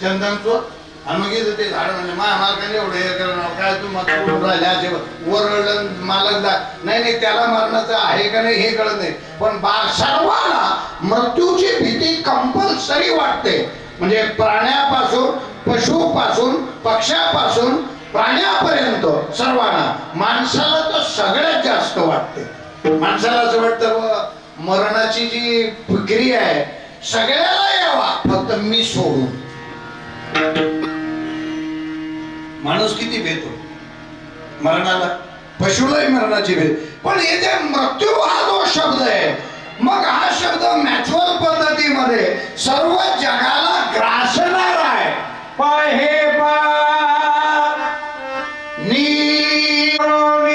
चंदन चोर आणि मग इथं ते झाड म्हणजे माय मालकाने एवढे हे करणार काय तू मग तोडून राहिले असे ओरडलं मालक नाही नाही त्याला मरणाचं आहे का नाही हे कळत नाही. पण सर्वांना मृत्यूची भीती कंपल्सरी वाटते, म्हणजे प्राण्यापासून पशुपासून पक्ष्यापासून प्राण्यापर्यंत सर्वांना. माणसाला तर सगळ्यात जास्त वाटते. माणसाला असं वाटतं मरणाची जी प्रक्रिया आहे सगळ्याला यावा फक्त मी सोडून. माणूस किती भेटतो मरणाला, पशुलाही मरणाची भेट. पण येथे मृत्यू हा जो शब्द आहे मग हा शब्द मॅथ्युअल पद्धतीमध्ये सर्व जगाला ग्रासणार आहे. पाय हे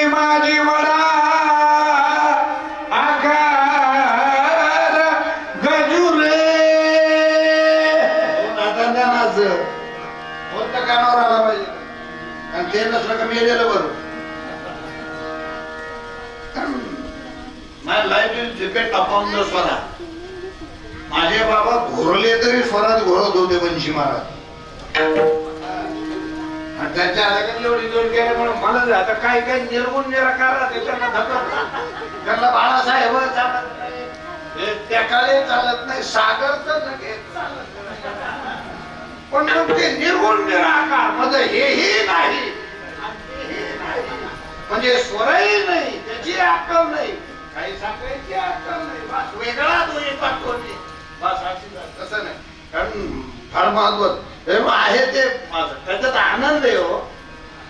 माझी वडा आकार गजुरे कोणत्या कानावर आला पाहिजे आणि ते नसलं का मी गेलं बरोबर. माझ्या लाईफ जिकडे टपावून स्वरा माझे बाबा घोरले तरी स्वरात घोरत होते वंशी महाराज. त्याच्या एवढी जोड गेल्यामुळे मला आता काय काय निर्गुण निराकार त्यांना धकत त्यांना बाळासाहेब चालत नाही, त्या काळी चालत नाही, सागर तर लगेच चालत नाही. पण मग ते निर्गुण निराकार मध्ये हेही नाही म्हणजे स्वरही नाही, त्याची अक्कल नाही, काही सांगायची अक्कल नाही, बस वेगळा तो येतात कोणी बस तसं नाही. कारण फार महत्वाचं आहे ते माझं त्याच्यात आनंद आहे हो.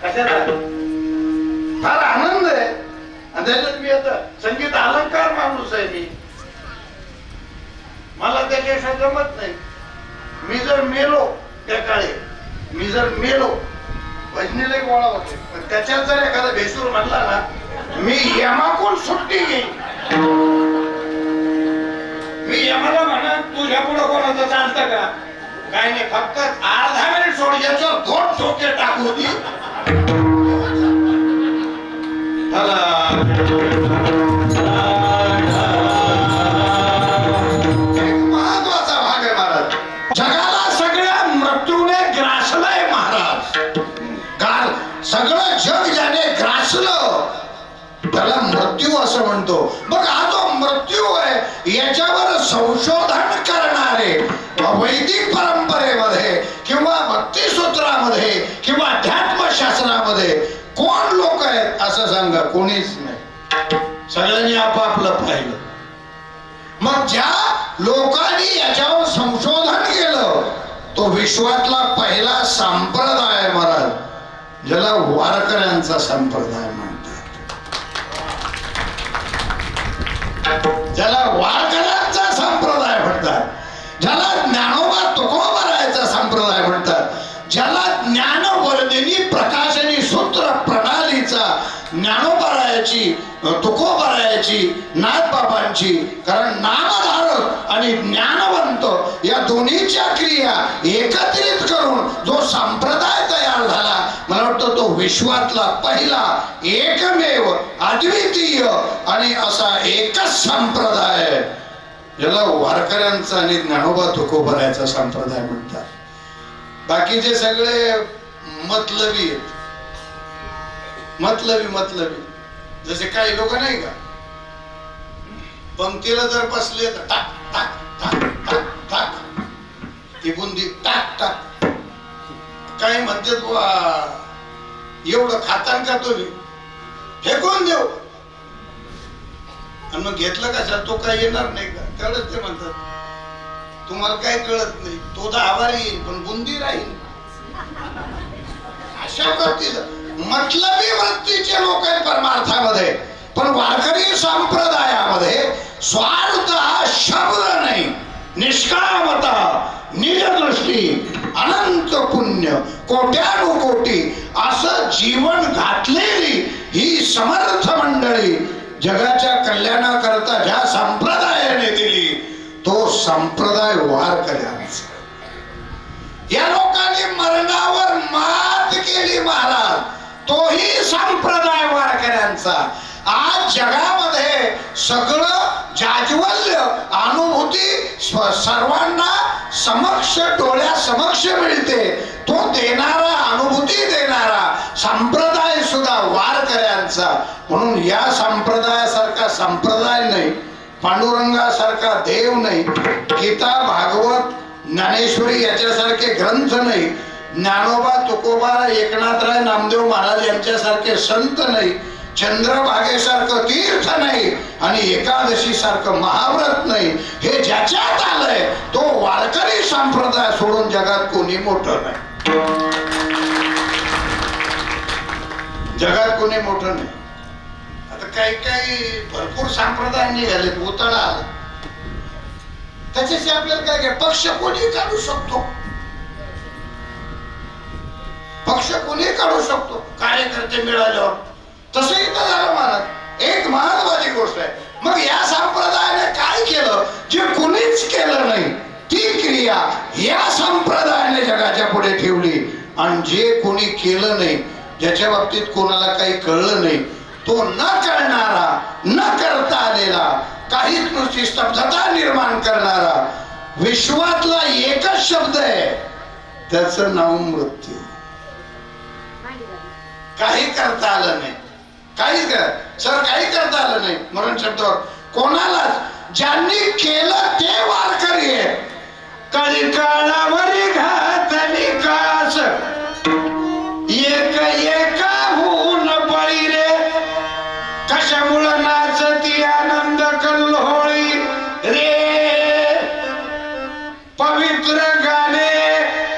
कशात फार आनंद आहे आणि त्याच्यात मी आता संगीत अलंकार माणूस आहे. मला त्याच्याशिवाय जमत नाही. मी जर मेलो त्या काळी मी जर मेलो भजनीला गोळा होते, पण त्याच्यात जर एखादा भेसूर म्हणला ना मी यमाकडून सुट्टी घेईन. मी यमाला म्हणा तुझ्या पुढं कोणाचं चालतं का? काही नाही, फक्त अर्धा मिनिट सोड याच्यावर दोन ठोके टाकू ती महत्वाचा भाग आहे महाराज. जगाला सगळ्या मृत्यूने ग्रासलंय महाराज. सगळं जग ज्याने ग्रासलं मृत्यू असं म्हणतो. मग हा जो मृत्यू आहे याच्यावर संशोधन वैदिक परंपरेमध्ये किंवा भक्तिसूत्रामध्ये किंवा अध्यात्मशास्त्रामध्ये कोण लोक आहेत असं सांगा? कोणीच नाही. सगळ्यांनी आपापलं पाहिलं. मग ज्या लोकांनी याच्यावर संशोधन केलं तो विश्वातला पहिला संप्रदाय महाराज, ज्याला वारकऱ्यांचा संप्रदाय म्हणतात, ज्याला वारकऱ्यांचा संप्रदाय म्हणतात, ज्याला ज्ञानोबा तुकोबारायचा संप्रदाय म्हणतात, ज्याला ज्ञानवर्धिनी प्रकाशनी सूत्र प्रणालीचा ज्ञानोबारायाची तुकोबारायाची नाथबाबांची, कारण नामधारक आणि ज्ञानवंत या दोन्हीच्या क्रिया एकत्रित करून जो संप्रदाय तयार झाला, मला वाटतं तो विश्वातला पहिला एकमेव अद्वितीय आणि असा एकच संप्रदाय ज्याला वारकऱ्यांचा आणि ज्ञानोबा तुकोबारायाचा संप्रदाय म्हणतात. बाकीचे सगळे मतलबी आहेत. मतलबी जसे काही लोक नाही का, पंक्तीला जर बसले तर टाक टाक टाक टाक टाक, ती बुंदी टाक टाक. काही म्हणते तू एवढं खातान का तुम्ही, फेकून देऊ. आणि मग घेतलं कशा, तो काय येणार नाही का? तेवढंच ते म्हणतात, तुम्हाला काय कळत नाही, तो तर आवारी येईल पण बुंदी राहील. अशा वृत्तीचं मतलबी वृत्तीचे लोक आहेत परमार्थामध्ये. पण वारकरी संप्रदायामध्ये स्वार्थ हा शब्द नाही, निष्कामता, निजदृष्टी, अनंत पुण्य, कोट्यानुकोटी असं जीवन घातलेली ही समर्थ मंडळी जगाच्या कल्याणाकरता ज्या संप्रदायाने दिली तो संप्रदाय वारकऱ्यांचा. या लोकांनी मरणावर मात केली महाराज, तोही संप्रदाय वारकऱ्यांचा. आज जगामध्ये सगळं जाज्वल्य अनुभूती सर्वांना समक्ष, डोळ्यासमक्ष मिळते. तो देणारा, अनुभूती देणारा संप्रदाय सुद्धा वारकऱ्यांचा. म्हणून या संप्रदायासारखा संप्रदाय नाही, पांडुरंगासारखा देव नाही, गीता, भागवत, ज्ञानेश्वरी याच्यासारखे ग्रंथ नाही, ज्ञानोबा तुकोबा, एकनाथराय, नामदेव महाराज यांच्यासारखे संत नाही, चंद्रभागेसारखं तीर्थ नाही आणि एकादशी सारखं महाव्रत नाही. हे ज्याच्यात आलंय तो वारकरी संप्रदाय सोडून जगात कोणी मोठं नाही. जगात कोणी मोठं नाही. आता काही भरपूर संप्रदाय निघाले, उतळा आला, त्याच्याशी आपल्याला काय, पक्ष कोणी काढू शकतो, पक्ष कोणी काढू शकतो कार्यकर्ते मिळाल्यावर. तसं इथं झालं महाराज. एक महत्वाची गोष्ट आहे, मग या संप्रदायाने काय केलं जे कुणीच केलं नाही, ती क्रिया या संप्रदायाने जगाच्या पुढे ठेवली. आणि जे कोणी केलं नाही, ज्याच्या बाबतीत कोणाला काही कळलं नाही, तो न कळणारा, न करता आलेला, काहीच नुसती स्तब्धता निर्माण करणारा विश्वातला एकच शब्द आहे, त्याचं नाव मृत्यू. काही करता आलं नाही, काही करता आलं नाही. मरण शब्दावर कोणालाच ज्यांनी केलं ते वारकरी आहे. कळी काळावरी घातली कास, एक होऊन बळी रे, कशामुळं नाचती आनंद कल्लोळी रे, पवित्र गाणे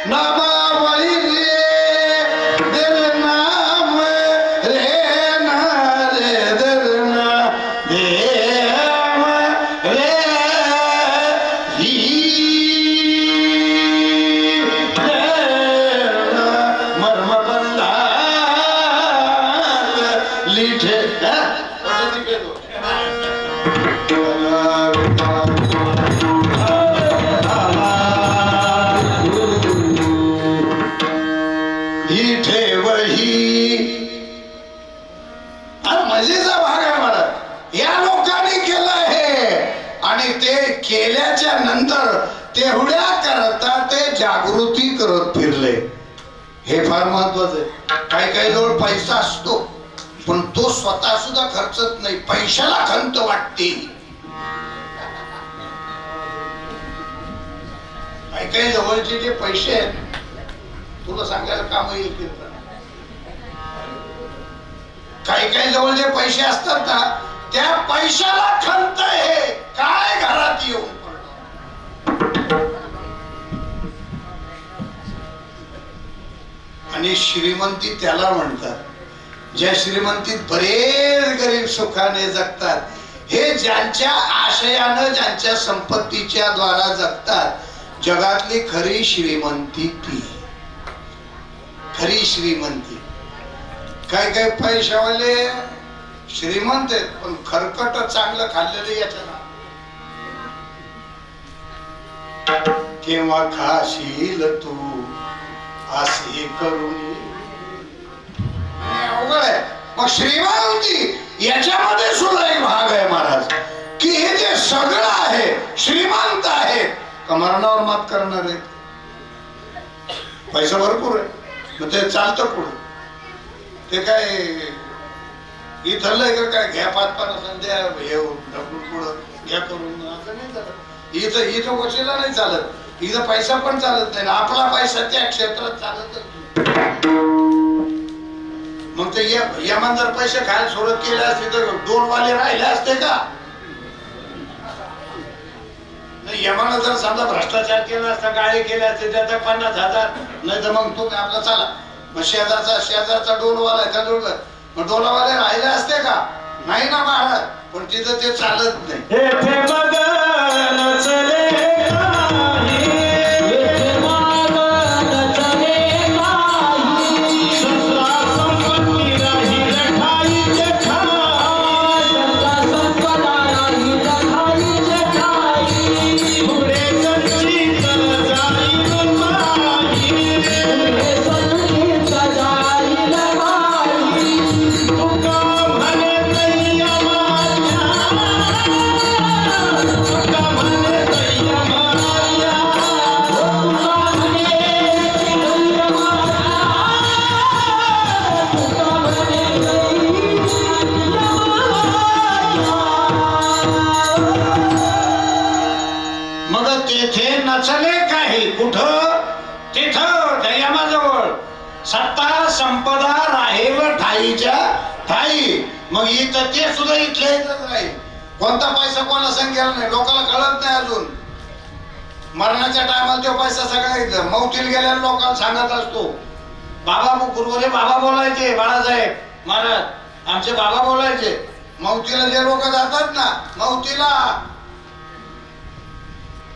नामावळी रे, देर नाम रे ना रे, देर ना देव रे ही मर्म बंधा लिठे मजेचा भाग आहे मला. या लोकांनी केलं हे, आणि ते केल्याच्या नंतर तेवढ्या करता ते जागृती करत फिरले. हे फार महत्वाचं आहे. काही जवळ पैसा असतो पण तो स्वतः सुद्धा खर्चत नाही, पैशाला खंत वाटते. काही काही जवळचे जे पैसे आहेत तुला सांगायला काम येईल. काही काही जवळ जे पैसे असतात ना त्या पैशाला खंत आहे काय घरात येऊन आणि श्रीमंती त्याला म्हणतात ज्या श्रीमंतीत बरेच गरीब सुखाने जगतात. हे ज्यांच्या आशयानं ज्यांच्या संपत्तीच्या द्वारा जगतात. जगातली खरी श्रीमंती ती खरी श्रीमंती. काय काय पैशावाले श्रीमंत आहेत पण खरकट चांगलं खाल्लेलं याच्या केव्हा खाशील तू असे करून अवघड आहे. मग श्रीमंती याच्यामध्ये सुद्धा एक भाग आहे महाराज की हे जे सगळं आहे श्रीमंत आहे का मरणावर मात करणार आहेत. पैसा भरपूर आहे मग ते चालतं पुढे. ते काय इथलं का काय घ्या 5-5 संध्या हे ढकलून पुढं घ्या करून असं नाही चालत. इथं वशिला नाही चालत. इथं पैसा पण चालत नाही. आपला पैसा त्या क्षेत्रात चालत. मग ते यमान जर पैसे खायला सोडत केले असते तर 2 वाले राहिले असते का. यमानं जर समजा भ्रष्टाचार केला असता गाळे केले असते त्याचा 50,000 नाही तर मग तुम्ही आपला चला. मग शेजारचा डोलवाला आहे त्या डोल मग डोलावाले राहिले असते का नाही ना महाराज. पण तिथं ते चालत नाही. सत्ता संपदा राहील ठाईच्या ठाई. मग इथं ते सुद्धा इथल्या इथंच राहील. कोणता पैसा कोणा संख्याला नाही लोकांना कळत नाही अजून. मरणाच्या टायमाला तो पैसा सगळा इथं मौतील गेल्या लोकांना सांगत असतो. बाबा गुरुवारी बाबा बोलायचे बाळासाहेब महाराज आमचे बाबा बोलायचे. मौतीला जे लोक जातात ना मौतीला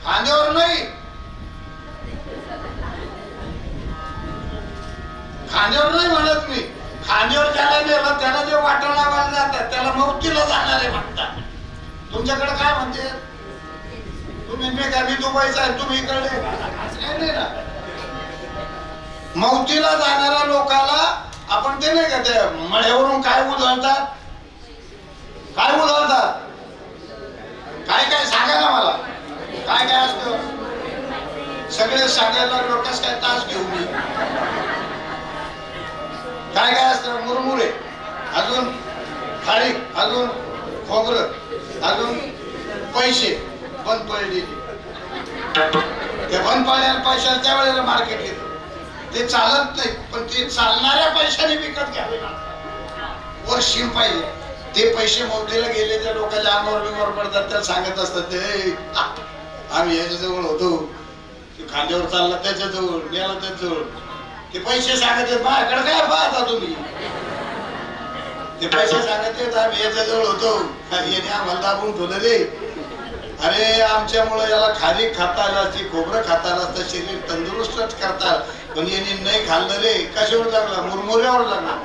खांद्यावर नाही खांद्यावर नाही म्हणत मी. खांद्यावर ज्याला नेलं त्याला जे वाटण लावायला जातात त्याला मौतीला जाणारे म्हणतात. तुमच्याकडे काय म्हणते तुम्ही मी दुबईचा आहे तुम्ही इकडे नाही ना. मौतीला जाणाऱ्या लोकाला आपण ते नाही का ते मळ्यावरून काय उधळतात काय उधळतात काय काय सांगा ना मला काय काय असतं. सगळे सांगायला लोकच काय तास घेऊन काय काय असतं मुरमुरे अजून थाळी अजून खोबरं अजून पैसे बंद पडले. ते बंद पडलेल्या पैशाला त्या वेळेला मार्केट येतं. ते चालत नाही पण ते चालणाऱ्या पैशाने विकत घ्यावे लागतात. वर शिम पाहिजे. ते पैसे मोठेला गेले त्या लोकांच्या अंगावर बिंगावर पडतात त्याला सांगत असतात ते आम्ही याच्याजवळ होतो खांद्यावर चालला त्याच्याजवळ गेला त्याच्याजवळ. ते पैसे सांगत आहेत माझ्याकडे काय पाहता तुम्ही. ते पैसे सांगत आहेत आम्ही याच्याजवळ होतो याने आम्हाला दाबून ठेवलं रे. अरे आमच्यामुळे याला खारी खाता आलं असते खोबरं खाता आलं असतं शरीर तंदुरुस्तच करतात पण यांनी नाही खाल्लं रे. कशावर लागला मुरमुऱ्यावर लागला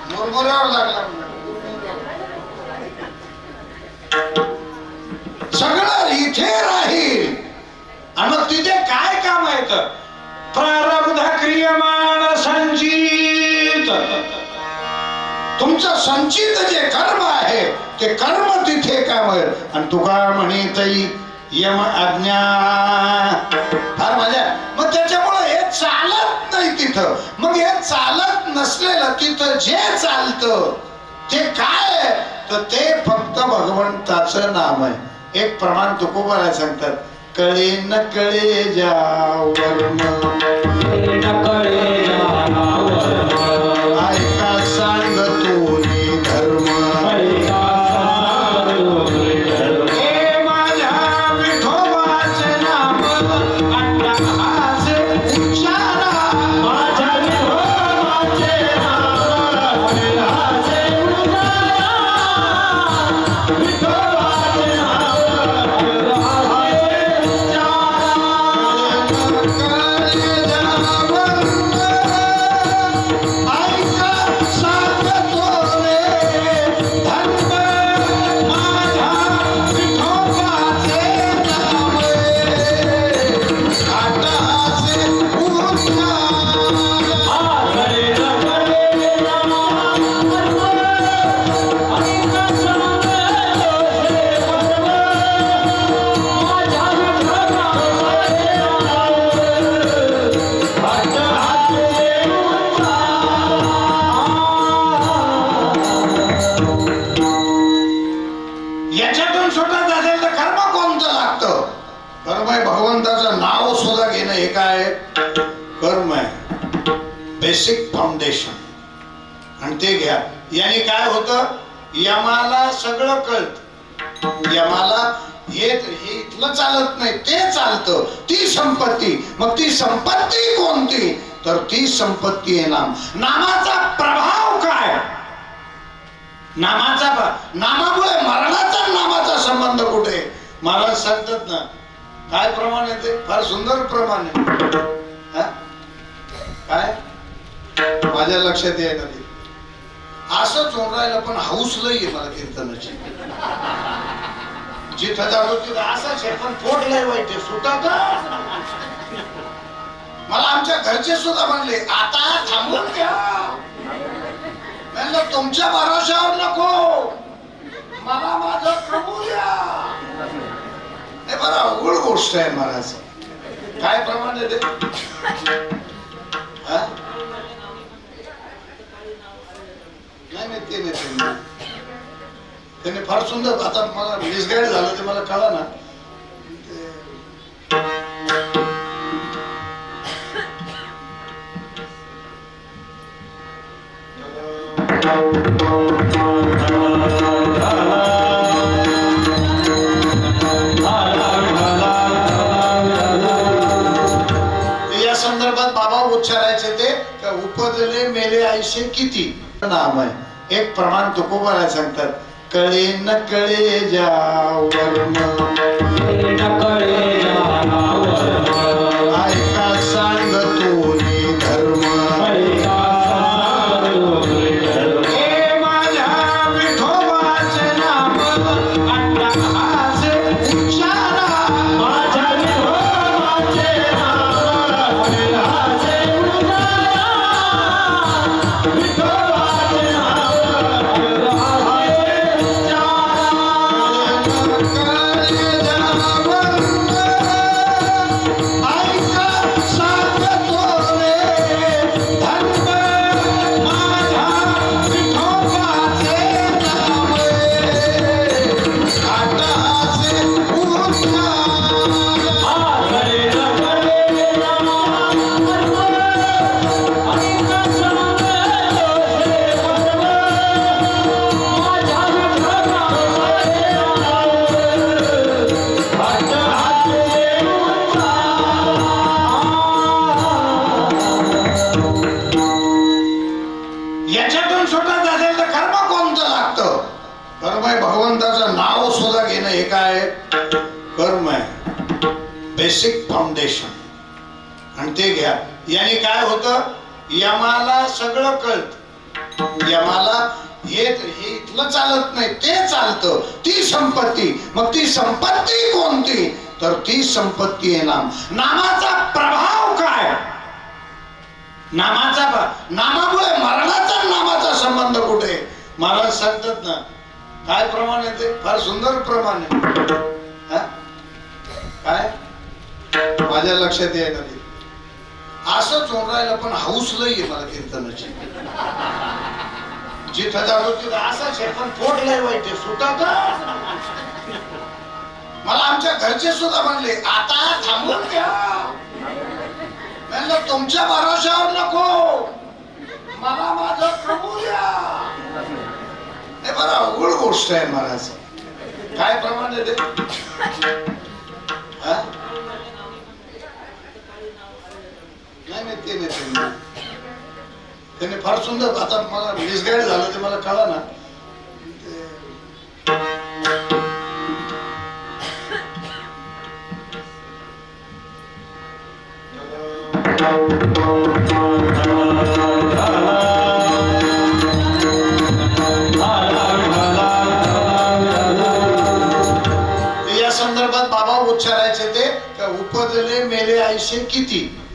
मुरमुऱ्यावर लागला. सगळं इथे राहील आणि मग तिथे काय काम आहे तर प्रारब्ध क्रियमाण संचित. तुमचं संचित जे कर्म आहे ते कर्म तिथे काम आहे. आणि तुका म्हणे तई यम आज्ञा फार मजा. मग त्याच्यामुळे हे चालत नाही तिथं. मग हे चालत नसलेलं तिथं जे चालतं ते काय तर ते फक्त भगवंताचं नाम आहे. एक प्रमाण तुकोबाला सांगतात कळे न कळे ज्यावर ऐका सांगतो धर्म हे माझ्या विठोबाचे नाम अट्टहासे उच्चारा माझ्या विठोबाचे नाम अट्टहासे उच्चारा विठोबाचे नाम अट्टहासे याच्यातून सुटत असेल तर कर्म कोणतं लागतं? कर्म आहे भगवंताचं नाव सुद्धा घेणं. हे काय कर्म आहे, बेसिक फाउंडेशन. आणि ते घ्या. याने काय होतं, यमाला सगळं कळत. यमाला हे इथलं चालत नाही, ते चालतं. ती संपत्ती. मग ती संपत्ती कोणती? तर ती संपत्ती आहे नाम. नामाचा प्रभाव काय? नामामुळे मरणाचा नामाचा संबंध कुठे? महाराज सांगतात ना, काय प्रमाण आहे ते? फार सुंदर प्रमाण आहे. काय माझ्या लक्षात येईना ते. असंच होऊन राहिलं, पण हाऊस लई आहे मला कीर्तनाची. जिथं जातो तिथं असंच आहे, पण पोट लय वाईट आहे. सुटत मला आमच्या घरचे सुद्धा म्हणले, आता थांबून घ्या. म्हणलं तुमच्या भरोशावर नको, मला माझं प्रभू द्या. हे बरं अवघड गोष्ट आहे महाराज. काय प्रमाण आहे ते? नाही ते नाही. त्याने फार सुंदर, आता मला मिसगाईड झालं ते मला कळा ना. या संदर्भात बाबा उच्चारायचे ते उपजले मेले आयुष्य किती नाम आहे. एक प्रमाण तुकोबाला सांगतात, कळे न कळे ज्यावर ऐका सांगतो धर्म. हे माझ्या विठोबाचे नाम अट्टहासे उच्चारा माझ्या विठोबाचे नाम अट्टहासे उच्चारा विठोबाचे याच्यातून सुटत असेल तर कर्म कोणतं लागतं? कर्म आहे भगवंताचं नाव सुद्धा घेणं. हे काय कर्म आहे, बेसिक फाउंडेशन. आणि ते घ्या. याने काय होतं, यमाला सगळं कळत. यमाला हे इथलं चालत नाही, ते चालतं. ती संपत्ती. मग ती संपत्ती कोणती? तर ती संपत्ती आहे नाम. नामाचा प्रभाव काय? नामामुळे मरणाचा नामाचा संबंध कुठे? महाराज सांगतात ना, काय प्रमाण आहे ते? फार सुंदर प्रमाण आहे. काय माझ्या लक्षात येईना ते. असंच होऊन राहिलं, पण हाऊस लई आहे मला कीर्तनाची. जिथं जातो तिथं असंच आहे, पण पोट लय वाईट आहे. सुटत मला आमच्या घरचे सुद्धा म्हणले आता थांबून घ्या. म्हणलं तुमच्या भरोशावर नको, मला माझं प्रभू द्या. हे बरं अवघड गोष्ट आहे महाराज. काय प्रमाण आहे ते? हा? नाही ते नाही त्याने फार सुंदर, आता मला मिसगाईड झालं ते मला कळलं ना. या संदर्भात बाबा उच्चारायचे ते उपजले मेले आयुष्य किती.